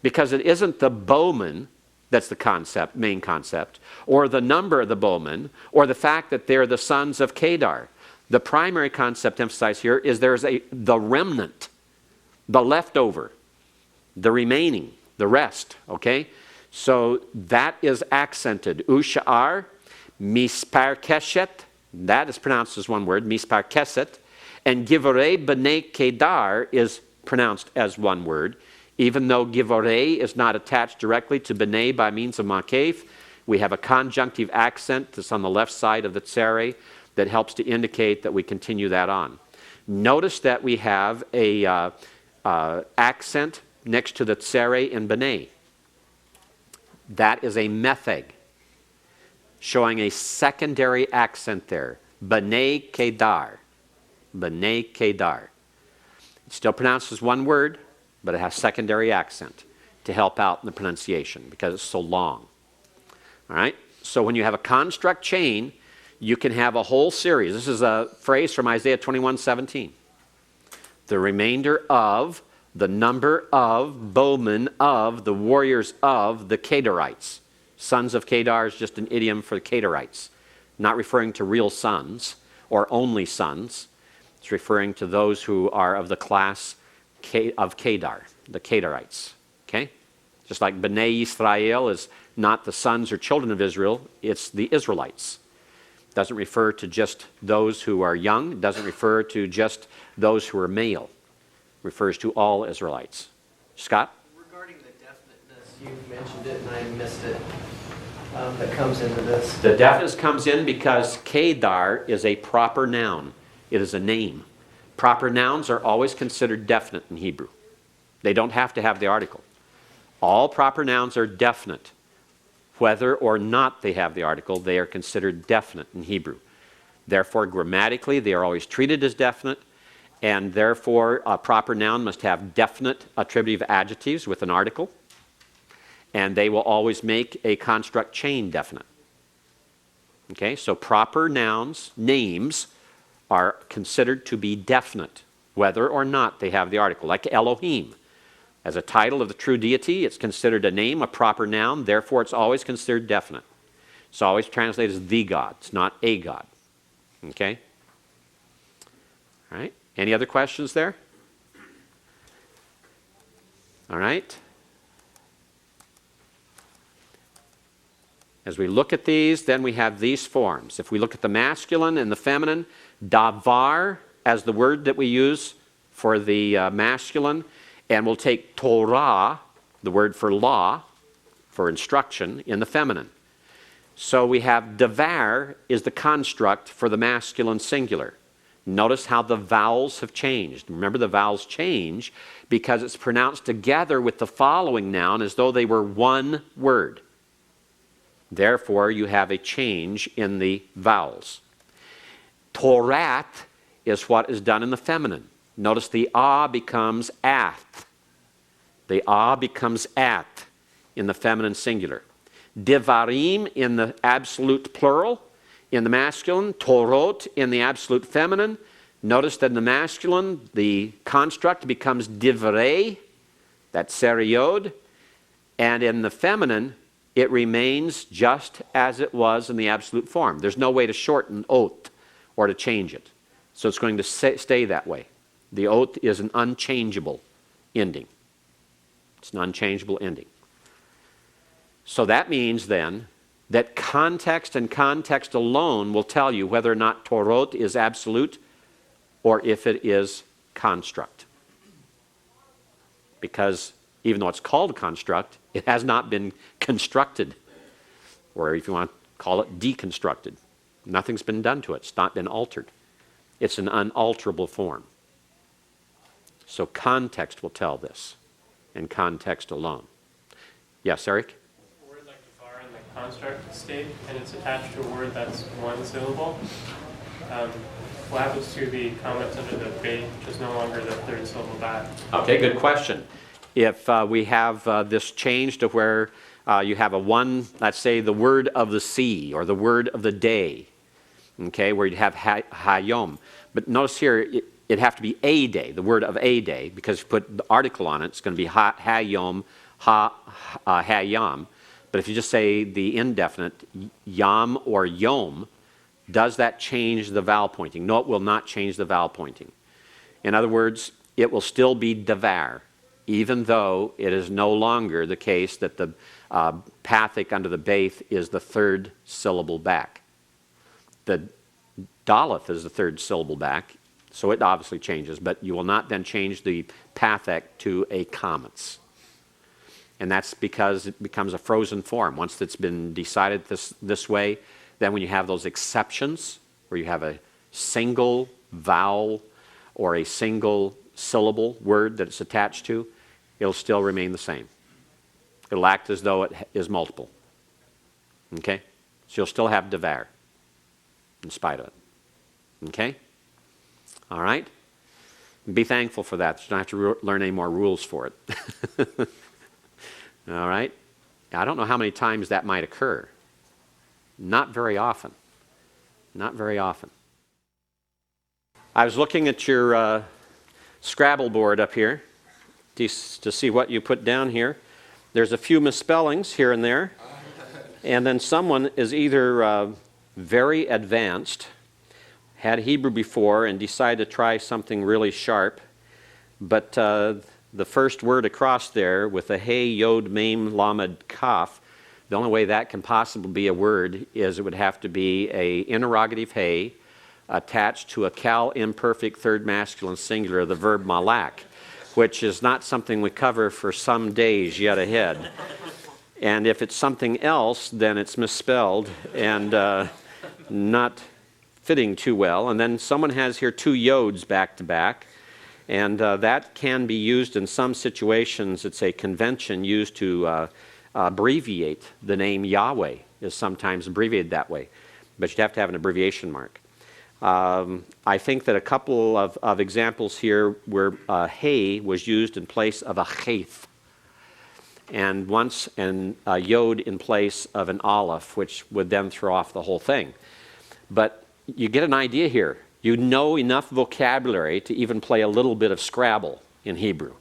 Because it isn't the bowman that's the concept, main concept, or the number of the bowmen, or the fact that they're the sons of Kedar. The primary concept emphasized here is there's the remnant, the leftover, the remaining, the rest, okay? So that is accented. Usha'ar, mispar keshet, that is pronounced as one word, mispar keset, and givorei b'nei Kedar is pronounced as one word, even though givorei is not attached directly to b'nei by means of makef. We have a conjunctive accent that's on the left side of the tsere that helps to indicate that we continue that on. Notice that we have a accent next to the tsere in b'nei. That is a metheg, showing a secondary accent there. B'nei Kedar. B'nei Kedar. It's still pronounced as one word, but it has secondary accent to help out in the pronunciation because it's so long. All right? So when you have a construct chain, you can have a whole series. This is a phrase from Isaiah 21:17. The remainder of the number of bowmen of the warriors of the Kedarites. Sons of Kedar is just an idiom for the Kedarites, not referring to real sons or only sons. It's referring to those who are of the class of Kedar, the Kedarites. Okay? Just like B'nai Yisrael is not the sons or children of Israel, it's the Israelites. It doesn't refer to just those who are young. It doesn't refer to just those who are male. It refers to all Israelites. Scott? Regarding the definiteness, you mentioned it and I missed it. That comes into this. The definiteness comes in because Kedar is a proper noun. It is a name. Proper nouns are always considered definite in Hebrew. They don't have to have the article. All proper nouns are definite. Whether or not they have the article, they are considered definite in Hebrew. Therefore, grammatically, they are always treated as definite, and therefore, a proper noun must have definite attributive adjectives with an article, and they will always make a construct chain definite. Okay, so proper nouns, names, are considered to be definite, whether or not they have the article, like Elohim. As a title of the true deity, it's considered a name, a proper noun, therefore it's always considered definite. It's always translated as the God, it's not a God. Okay? All right, any other questions there? All right. As we look at these, then we have these forms. If we look at the masculine and the feminine, davar as the word that we use for the masculine, and we'll take Torah, the word for law, for instruction, in the feminine. So we have davar is the construct for the masculine singular. Notice how the vowels have changed. Remember, the vowels change because it's pronounced together with the following noun as though they were one word. Therefore, you have a change in the vowels. Torat is what is done in the feminine. Notice the ah becomes ath. The ah becomes at in the feminine singular. Devarim in the absolute plural in the masculine. Torot in the absolute feminine. Notice that in the masculine, the construct becomes divrei, that's seriod. And in the feminine, it remains just as it was in the absolute form. There's no way to shorten oath or to change it. So it's going to stay that way. The oath is an unchangeable ending. It's an unchangeable ending. So that means then that context and context alone will tell you whether or not torot is absolute or if it is construct. Because even though it's called construct, it has not been constructed, or if you want to call it deconstructed. Nothing's been done to it. It's not been altered. It's an unalterable form. So context will tell this, and context alone. Yes, Eric? A word like var in the construct state, and it's attached to a word that's one syllable. What happens to the comments under the bait, which is no longer the third syllable back? Okay, good question. If we have this changed to where you have a one, let's say the word of the sea or the word of the day, okay, where you'd have hayom. But notice here, it'd have to be a day, the word of a day, because you put the article on it, it's going to be hayom, hayam. But if you just say the indefinite, yam or yom, does that change the vowel pointing? No, it will not change the vowel pointing. In other words, it will still be davar, even though it is no longer the case that the pathic under the baith is the third syllable back. The daleth is the third syllable back, so it obviously changes, but you will not then change the pathic to a comments. And that's because it becomes a frozen form. Once it's been decided this way, then when you have those exceptions, where you have a single vowel or a single syllable word that it's attached to, it'll still remain the same. It'll act as though it is multiple. Okay? So you'll still have davar in spite of it. Okay? All right? Be thankful for that. You don't have to learn any more rules for it. All right? I don't know how many times that might occur. Not very often. Not very often. I was looking at your Scrabble board up here to see what you put down here. There's a few misspellings here and there. And then someone is either very advanced, had Hebrew before, and decided to try something really sharp. But the first word across there with a hey, yod, mem, lamed, kaf, the only way that can possibly be a word is it would have to be a interrogative hey attached to a cal imperfect third masculine singular of the verb malak, which is not something we cover for some days yet ahead. And if it's something else, then it's misspelled and not fitting too well. And then someone has here two yods back to back, and that can be used in some situations. It's a convention used to abbreviate the name Yahweh, is sometimes abbreviated that way. But you'd have to have an abbreviation mark. I think that a couple of examples here where hey was used in place of a chayth, and once an yod in place of an aleph, which would then throw off the whole thing. But you get an idea here. You know enough vocabulary to even play a little bit of Scrabble in Hebrew.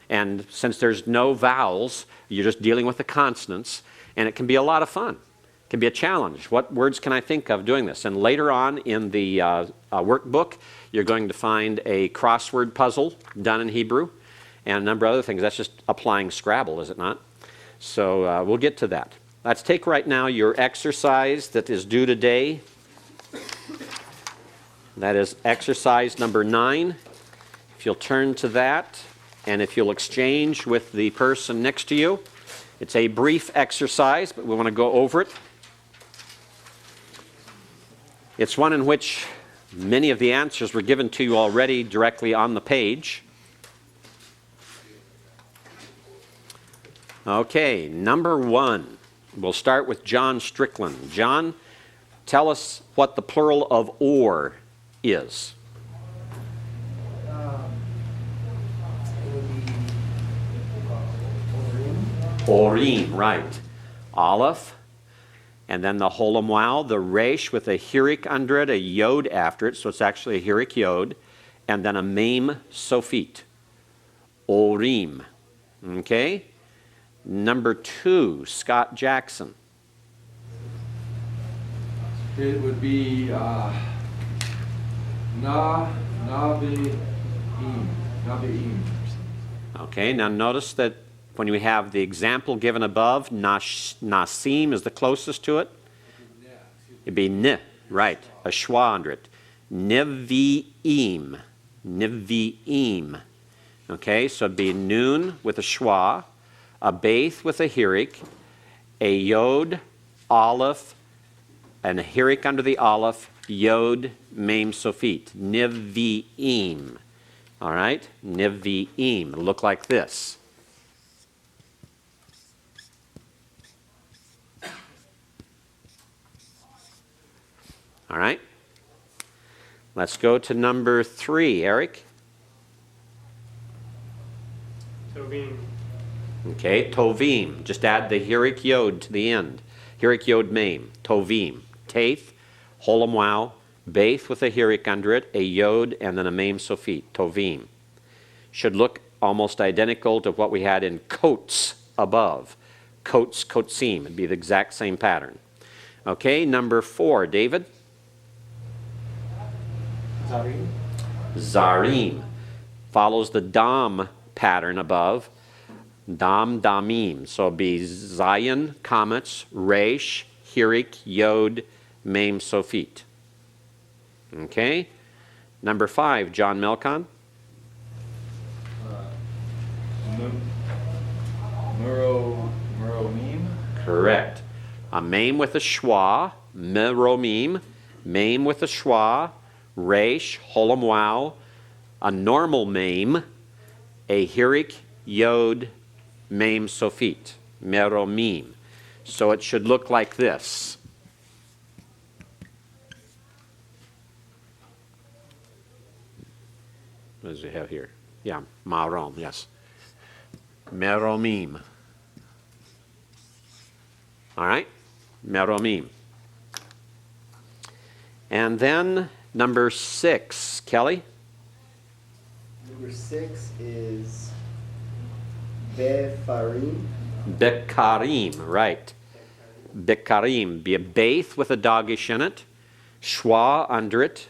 And since there's no vowels, you're just dealing with the consonants, and it can be a lot of fun. It can be a challenge. What words can I think of doing this? And later on in the workbook, you're going to find a crossword puzzle done in Hebrew and a number of other things. That's just applying Scrabble, is it not? So we'll get to that. Let's take right now your exercise that is due today. That is exercise number 9. If you'll turn to that, and if you'll exchange with the person next to you. It's a brief exercise, but we want to go over it. It's one in which many of the answers were given to you already directly on the page. Okay, number 1. We'll start with John Strickland. John, tell us what the plural of or is. Orim, right. Aleph, and then the Holam Wow, the Resh with a Hirik under it, a Yod after it, so it's actually a Hirik Yod, and then a Mem Sofit. Orim. Okay? Number 2, Scott Jackson. It would be Nave'im. Okay, now notice that when we have the example given above, nasim is the closest to it. It'd be n, right, a schwa under it. Nevi'im, nevi'im. Okay, so it'd be noon with a schwa, a beith with a hirik, a yod, aleph, and a hirik under the aleph, yod, mem, sofit. Nevi'im. All right, nevi'im. It'll look like this. All right. Let's go to number 3, Eric. Tovim. Okay, tovim. Just add the hirik yod to the end. Hirik yod mem. Tovim. Taith, holam wow, beith with a hirik under it, a yod, and then a mem sofit. Tovim. Should look almost identical to what we had in coats above. Coats, kotsim. It'd be the exact same pattern. Okay, number 4, David. Zarim. Zarim. Follows the dam pattern above. Dam, damim. So it'd be zayin, comets, resh, hirik, yod, mem, sofit. Okay. Number 5, John Melkon. Muromim. Correct. A mem with a schwa, meromim, mem with a schwa, resh, holam wow, a normal mem, a hirik, yod, mem, sofit, meromim. So it should look like this. What does it have here? Yeah, marom, yes. Meromim. All right, meromim. And then number 6, Kelly. Number 6 is Befarim. Bekarim, right. Bekarim, be a beith with a dogish in it, schwa under it,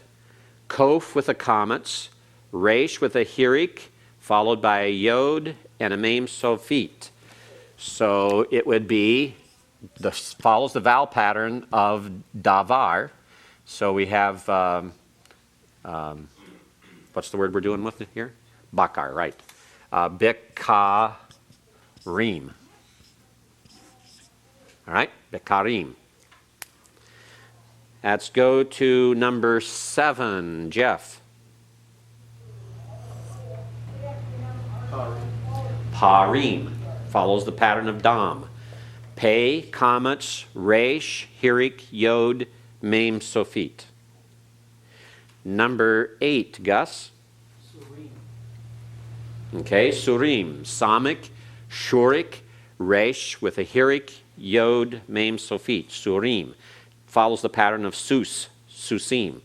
kof with a comets, resh with a hirik, followed by a yod and a mem sofit. So it would be, follows the vowel pattern of davar. So we have, what's the word we're doing with it here? Bakar, right. Bekarim. All right, bekarim. Let's go to number 7, Jeff. Parim follows the pattern of dam. Pei, comets, resh, hirik, yod, mem, sofit. Number 8, Gus. Okay, surim, samik, shurik, resh with a hirik, yod, mem, sofit. Surim follows the pattern of sus, susim.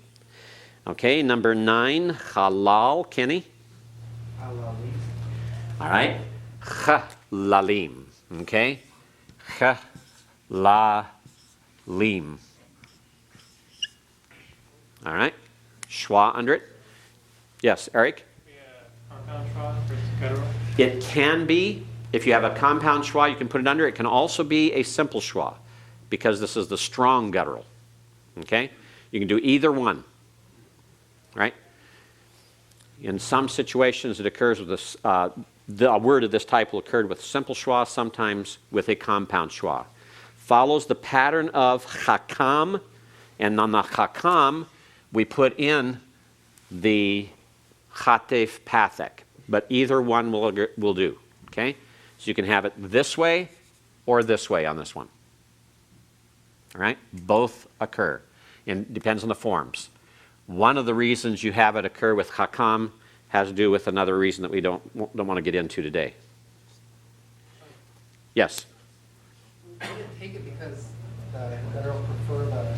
Okay, number 9, halal, Kenny. All right, chalalim. Okay, chalalim. All right, schwa under it. Yes, Eric? Compound schwa versus guttural. It can be, if you have a compound schwa, you can put it under. It can also be a simple schwa, because this is the strong guttural. Okay? You can do either one. Right? In some situations, it occurs with this, a word of this type will occur with simple schwa, sometimes with a compound schwa. Follows the pattern of chakam, and on the chakam, we put in the chatef pathek, but either one will do. Okay? So you can have it this way or this way on this one. All right? Both occur. And depends on the forms. One of the reasons you have it occur with hakam has to do with another reason that we don't want to get into today. Yes? I didn't take it because the guttural prefer the...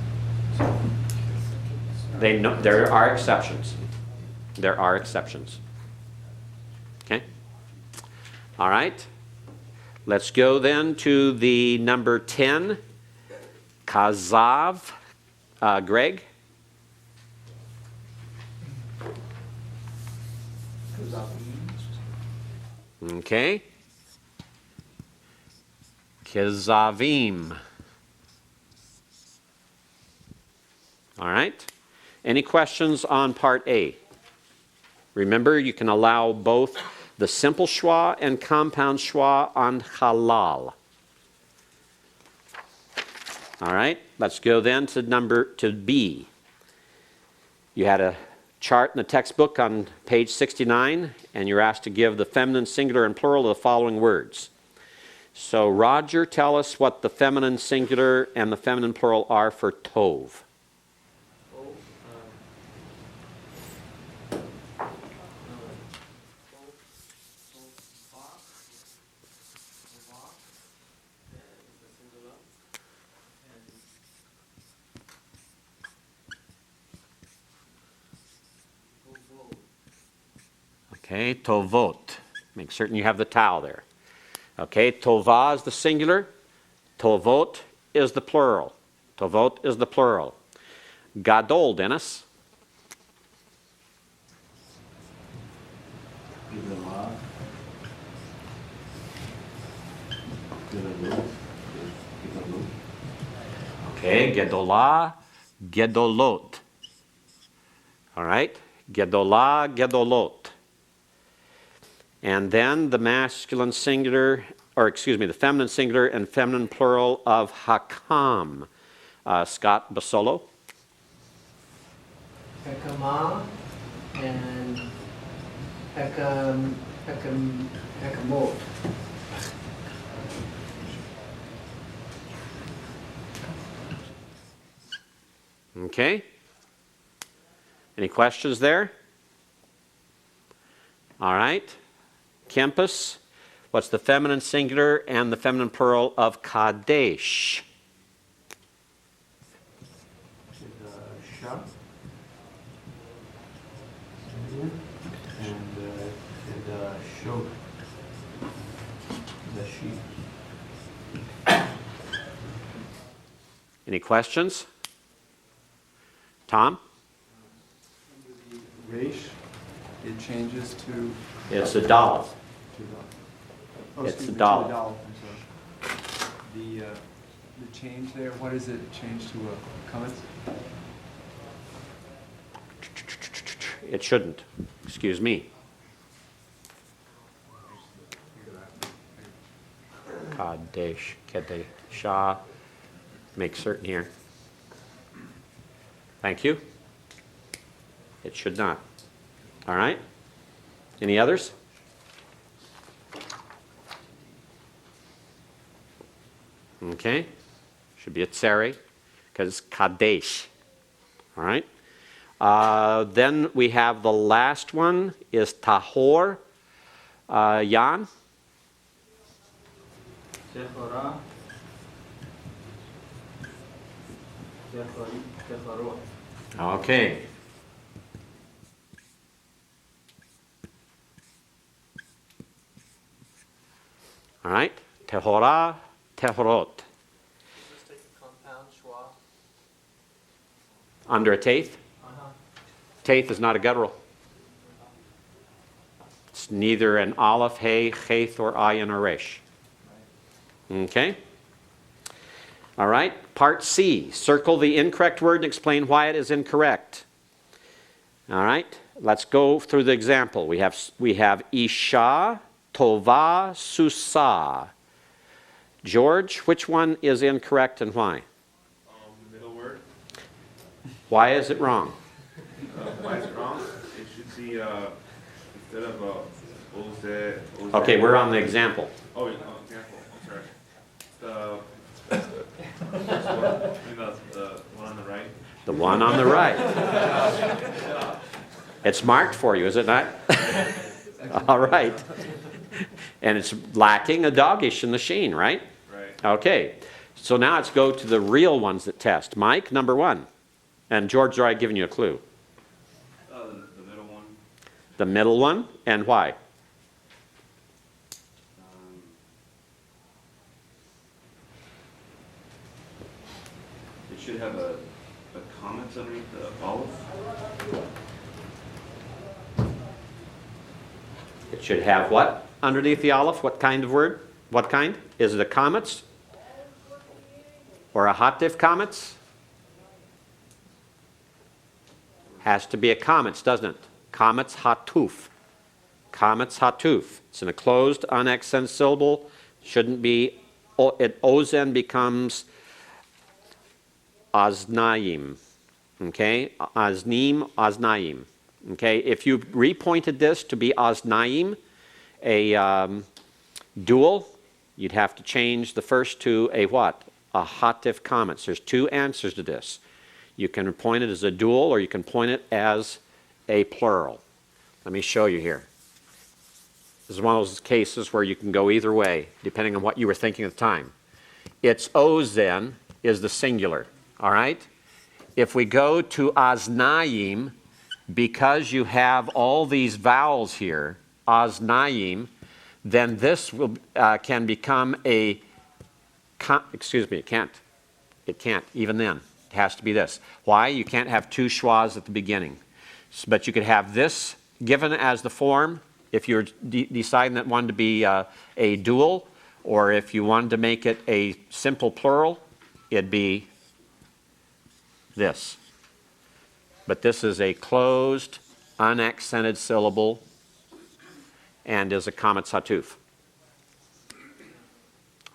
There are exceptions. There are exceptions. Okay? All right. Let's go then to the number 10, kazav. Greg? Okay. Kizavim. All right. Any questions on part A? Remember, you can allow both the simple schwa and compound schwa on halal. All right. Let's go then to B. You had a chart in the textbook on page 69, and you're asked to give the feminine singular and plural of the following words. So, Roger, tell us what the feminine singular and the feminine plural are for tov. Okay, tovot. Make certain you have the towel there. Okay, tova is the singular. Tovot is the plural. Tovot is the plural. Gadol, Dennis. Okay, gedolah, gedolot. All right, gedolah, gedolot. And then the masculine singular, or excuse me, the feminine singular and feminine plural of hakam. Scott Basolo. Hekama and hekamot. Okay. Any questions there? All right. Kempis, what's the feminine singular and the feminine plural of kadesh? Shah. And show. The sheep. Any questions? Tom? Reish, it changes to It's a dollar. Oh, It's excuse a me, to dollar. the dollar. I'm sorry. The change there, what is it change to a comments? It shouldn't. Excuse me. Kadesh, Kadeshah. Make certain here. Thank you. It should not. All right. Any others? Okay. Should be a tseri because it's Kadesh. All right. Then we have the last one is Tahor. Jan? Tehora. Tehorot. Okay. All right. Tehora, Tehorot. Just take the compound schwa. Under a taith? Taith is not a guttural. It's neither an aleph, hey, cheth, or ayin, or resh. Okay? All right. Part C. Circle the incorrect word and explain why it is incorrect. All right. Let's go through the example. We have Isha, Tova, Susa. George, which one is incorrect and why? The middle word. Why is it wrong? Why is it wrong? It should be instead of oze. Okay, we're on the example. Oh, example. I'm sorry. The one on the right. The one on the right. It's marked for you, is it not? All right. And it's lacking a dogish in the sheen, right? Right. Okay. So now let's go to the real ones that test. Mike, number 1. And George's already given you a clue. The middle one. The middle one, and why? It should have a comment underneath the vowels. It should have what underneath the olive? What kind of word? What kind? Is it a comets? Or a hottif comets? Has to be a comets, doesn't it? Comets hatuf. Comets hatuf. It's in a closed, unaccented syllable. Shouldn't be. It ozen becomes aznayim. Okay? Aznim, aznayim. Okay? If you repointed this to be aznayim, a dual, you'd have to change the first to a what? A hatif comets. There's two answers to this. You can point it as a dual or you can point it as a plural. Let me show you here. This is one of those cases where you can go either way, depending on what you were thinking at the time. Its ozen is the singular, all right? If we go to aznayim, because you have all these vowels here, aznayim, then this will, can become a, excuse me, it can't. It can't, even then. It has to be this. Why? You can't have two schwas at the beginning. But you could have this given as the form if you're deciding that one to be a dual, or if you wanted to make it a simple plural, it'd be this. But this is a closed, unaccented syllable and is a comets hatuf.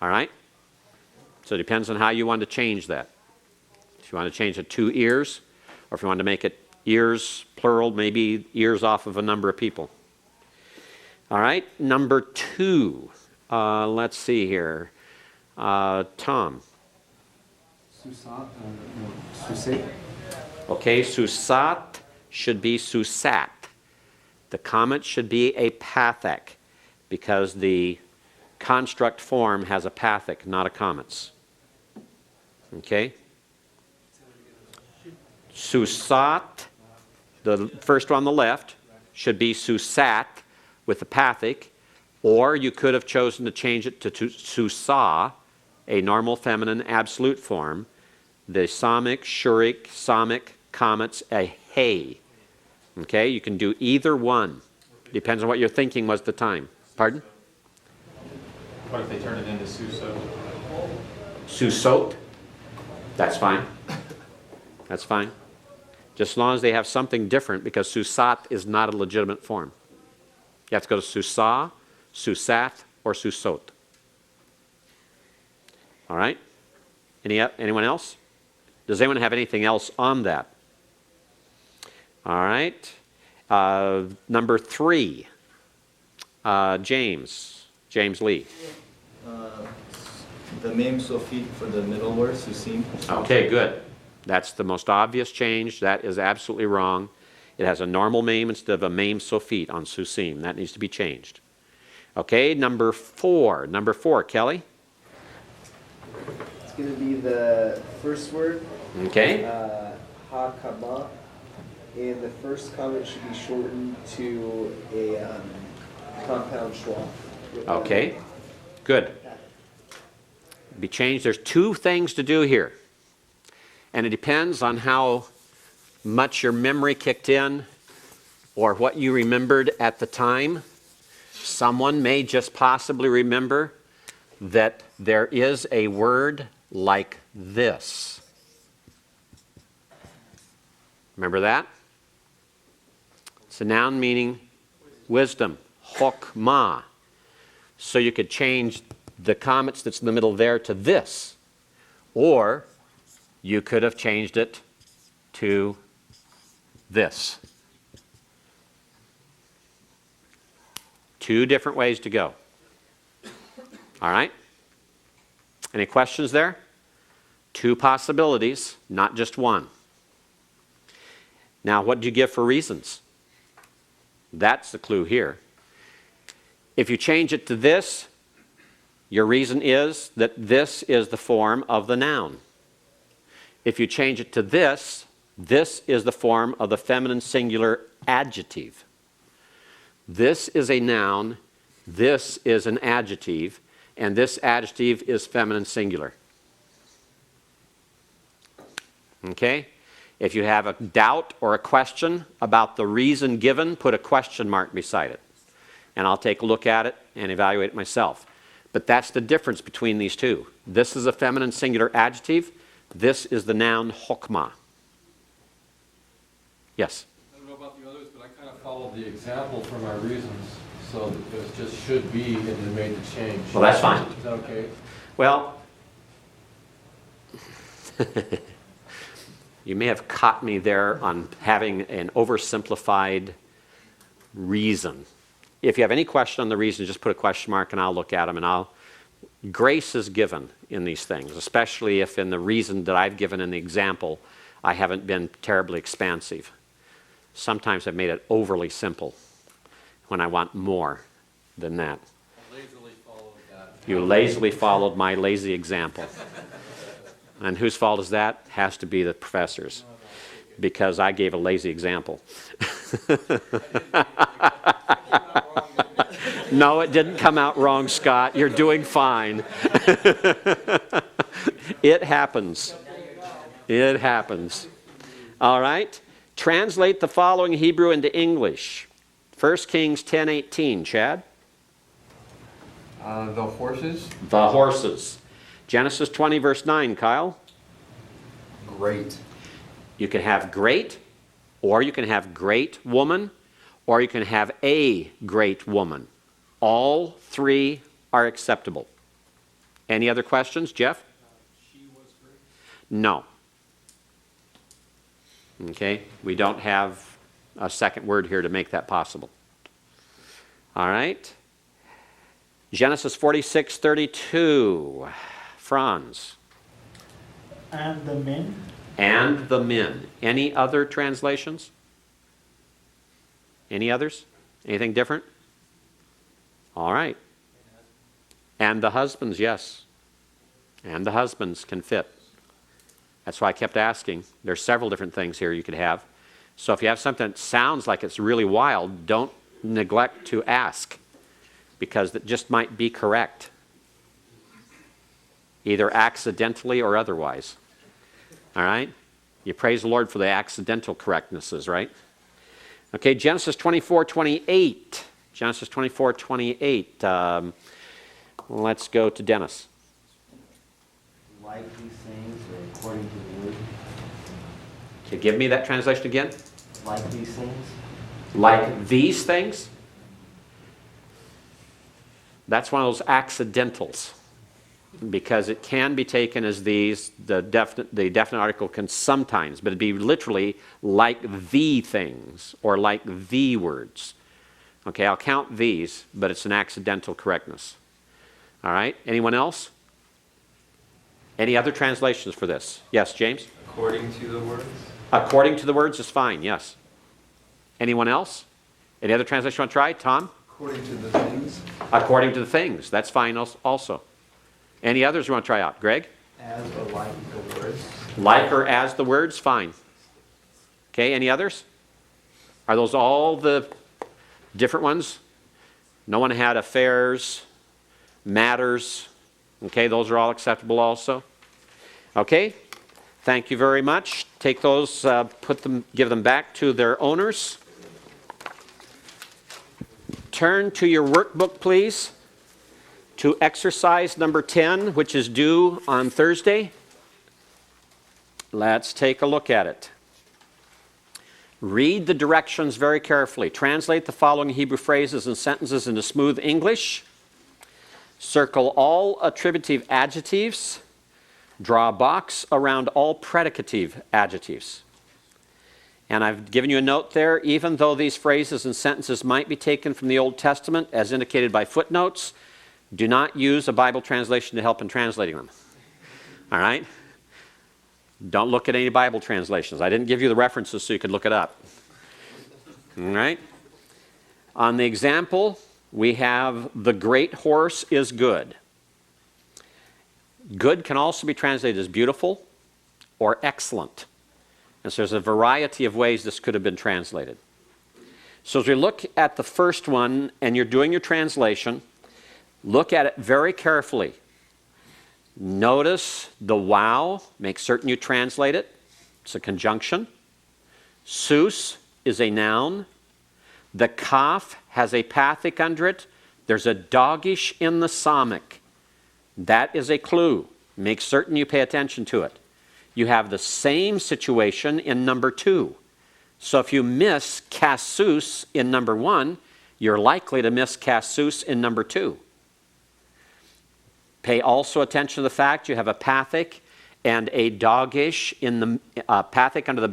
All right? So it depends on how you want to change that. If you want to change it to ears, or if you want to make it ears plural, maybe ears off of a number of people. All right, number 2. Let's see here. Tom. Susat? Okay, susat should be susat. The comment should be a pathek because the construct form has a pathek, not a comets. Okay? Susat, the first one on the left, should be susat with the pathek, or you could have chosen to change it to susa, a normal feminine absolute form. The samic, shurik, samic, comets, a hey. Okay, you can do either one. Depends on what your thinking was at the time. Pardon? What if they turn it into susot? Susot? That's fine. That's fine. Just as long as they have something different, because susat is not a legitimate form. You have to go to susa, susat, or susot. All right? Anyone else? Does anyone have anything else on that? All right. Number 3. James Lee. The mem sofit for the middle word, susim. Okay, good. That's the most obvious change. That is absolutely wrong. It has a normal mem instead of a mem sofit on susim. That needs to be changed. Okay, number 4. Number 4, Kelly. It's going to be the first word. Okay. Ha-kama. And the first comment should be shortened to a compound schwa. Okay, good. Be changed. There's 2 things to do here. And it depends on how much your memory kicked in or what you remembered at the time. Someone may just possibly remember that there is a word like this. Remember that? It's a noun meaning wisdom, chokmah. So you could change the comets that's in the middle there to this. Or you could have changed it to this. 2 different ways to go. All right? Any questions there? 2 possibilities, not just one. Now, what do you give for reasons? That's the clue here. If you change it to this, your reason is that this is the form of the noun. If you change it to this is the form of the feminine singular adjective. This is a noun, this is an adjective, and this adjective is feminine singular. Okay? If you have a doubt or a question about the reason given, put a question mark beside it. And I'll take a look at it and evaluate it myself. But that's the difference between these two. This is a feminine singular adjective. This is the noun hokmah. Yes? I don't know about the others, but I kind of followed the example for my reasons. So it was just should be and then made the change. Well, that's fine. Is that okay? Well, you may have caught me there on having an oversimplified reason. If you have any question on the reason, just put a question mark and I'll look at them and grace is given in these things, especially if in the reason that I've given in the example, I haven't been terribly expansive. Sometimes I've made it overly simple when I want more than that. I lazily followed that. You lazily followed my lazy example. And whose fault is that? Has to be the professor's, because I gave a lazy example. No, it didn't come out wrong, Scott. You're doing fine. It happens. It happens. All right. Translate the following Hebrew into English. 1 Kings 10:18. Chad? The horses? The horses. Genesis 20, verse 9. Kyle? Great. You can have great, or you can have great woman, or you can have a great woman. All three are acceptable. Any other questions, Jeff? She was great. No. Okay, we don't have a second word here to make that possible. All right. Genesis 46:32. Franz. And the men. And the men. Any other translations? Any others? Anything different? All right. And the husbands, yes. And the husbands can fit. That's why I kept asking. There's several different things here you could have. So if you have something that sounds like it's really wild, don't neglect to ask, because that just might be correct, either accidentally or otherwise. All right? You praise the Lord for the accidental correctnesses, right? Okay, Genesis 24:28. Genesis 24:28. Let's go to Dennis. Like these things, or according to the word. Okay, give me that translation again. Like these things. Like these things. That's one of those accidentals, because it can be taken as these. The definite article can sometimes, but it'd be literally like the things or like the words. Okay, I'll count these, but it's an accidental correctness. All right, anyone else? Any other translations for this? Yes, James? According to the words? According to the words is fine, yes. Anyone else? Any other translation you want to try? Tom? According to the things? According to the things, that's fine also. Any others you want to try out? Greg? As or like the words. Like or as the words, fine. Okay, any others? Are those all the different ones? No one had affairs, matters. Okay, those are all acceptable also. Okay, thank you very much. Take those, give them back to their owners. Turn to your workbook, please, to exercise number 10, which is due on Thursday. Let's take a look at it. Read the directions very carefully. Translate the following Hebrew phrases and sentences into smooth English. Circle all attributive adjectives. Draw a box around all predicative adjectives. And I've given you a note there. Even though these phrases and sentences might be taken from the Old Testament, as indicated by footnotes, do not use a Bible translation to help in translating them. All right? Don't look at any Bible translations. I didn't give you the references so you could look it up. All right? On the example, we have the great horse is good. Good can also be translated as beautiful or excellent. And so there's a variety of ways this could have been translated. So as we look at the first one and you're doing your translation, look at it very carefully. Notice the wow. Make certain you translate it. It's a conjunction. Sus is a noun. The kaf has a pathic under it. There's a dogish in the samic. That is a clue. Make certain you pay attention to it. You have the same situation in number 2. So if you miss casus in number 1, you're likely to miss casus in number 2. Pay also attention to the fact you have a pathic and a dogish in the pathic under the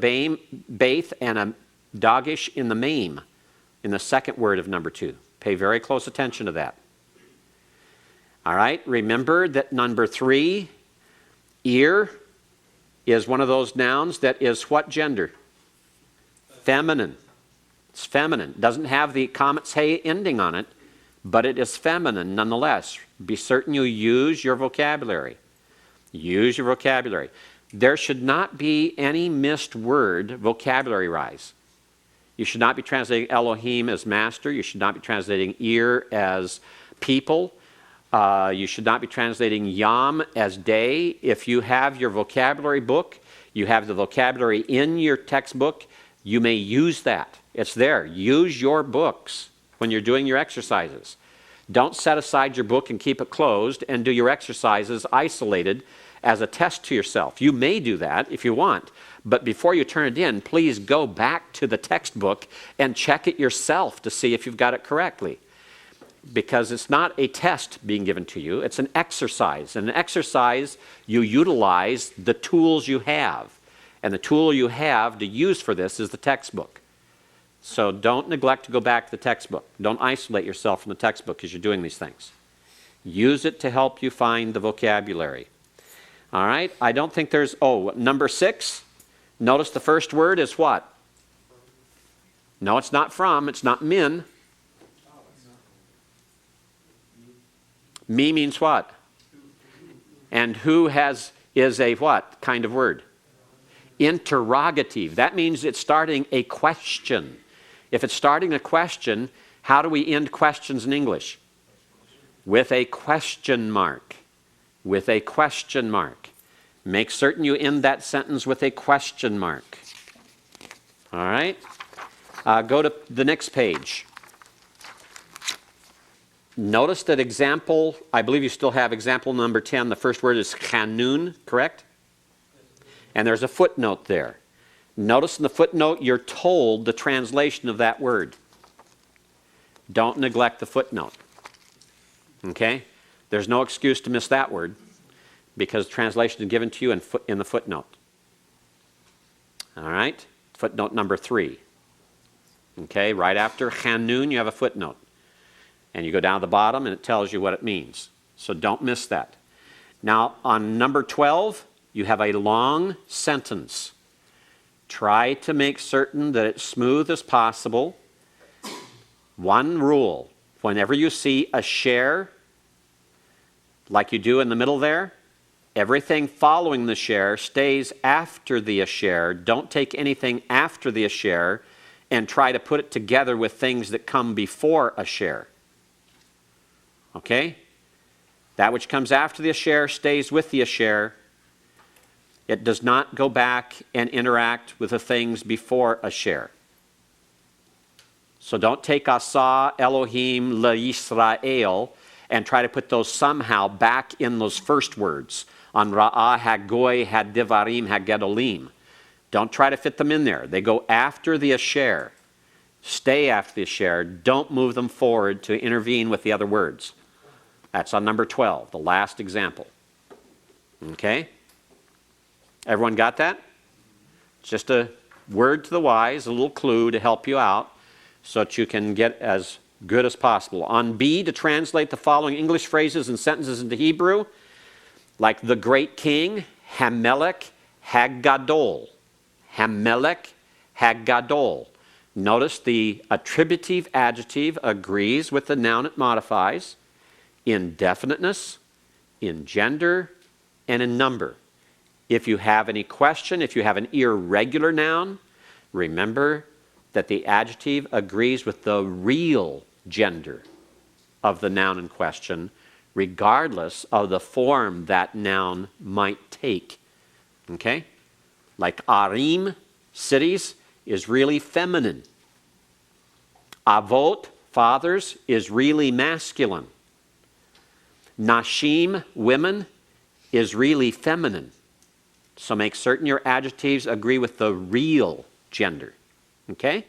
baith and a dogish in the maim in the second word of number 2. Pay very close attention to that. All right, remember that number 3, ear, is one of those nouns that is what gender? Feminine. It's feminine. Doesn't have the comets hey ending on it, but it is feminine nonetheless. Be certain you use your vocabulary. Use your vocabulary. There should not be any missed word vocabulary-wise. You should not be translating Elohim as master. You should not be translating ear as people. You should not be translating yam as day. If you have your vocabulary book, you have the vocabulary in your textbook, you may use that. It's there. Use your books when you're doing your exercises. Don't set aside your book and keep it closed and do your exercises isolated as a test to yourself. You may do that if you want, but before you turn it in, please go back to the textbook and check it yourself to see if you've got it correctly. Because it's not a test being given to you, it's an exercise. In an exercise, you utilize the tools you have. And the tool you have to use for this is the textbook. So don't neglect to go back to the textbook. Don't isolate yourself from the textbook as you're doing these things. Use it to help you find the vocabulary. All right, I don't think there's, number 6. Notice the first word is what? No, it's not from, it's not min. Me means what? And who is a what kind of word? Interrogative. That means it's starting a question. If it's starting a question, how do we end questions in English? With a question mark. With a question mark. Make certain you end that sentence with a question mark. All right? Go to the next page. Notice that example, I believe you still have example number 10. The first word is chanun, correct? And there's a footnote there. Notice in the footnote you're told the translation of that word. Don't neglect the footnote. Okay? There's no excuse to miss that word because translation is given to you in the footnote. All right? Footnote number 3. Okay? Right after chanun you have a footnote. And you go down to the bottom and it tells you what it means. So don't miss that. Now on number 12, you have a long sentence. Try to make certain that it's smooth as possible. One rule, whenever you see a share, like you do in the middle there, everything following the share stays after the share. Don't take anything after the share and try to put it together with things that come before a share. Okay? That which comes after the asher stays with the asher. It does not go back and interact with the things before asher. So don't take Asa, Elohim, LaYisrael, and try to put those somehow back in those first words. On Ra'ah, Hagoy, Hadivarim, Hagedolim. Don't try to fit them in there. They go after the asher. Stay after the asher. Don't move them forward to intervene with the other words. That's on number 12, the last example. Okay? Everyone got that? It's just a word to the wise, a little clue to help you out so that you can get as good as possible. On B, to translate the following English phrases and sentences into Hebrew, like the great king, Hamelech Haggadol. Hamelech Haggadol. Notice the attributive adjective agrees with the noun it modifies in definiteness, in gender, and in number. If you have any question, if you have an irregular noun, remember that the adjective agrees with the real gender of the noun in question, regardless of the form that noun might take. Okay? Like arim, cities, is really feminine. Avot, fathers, is really masculine. Nashim, women, is really feminine. So make certain your adjectives agree with the real gender. Okay?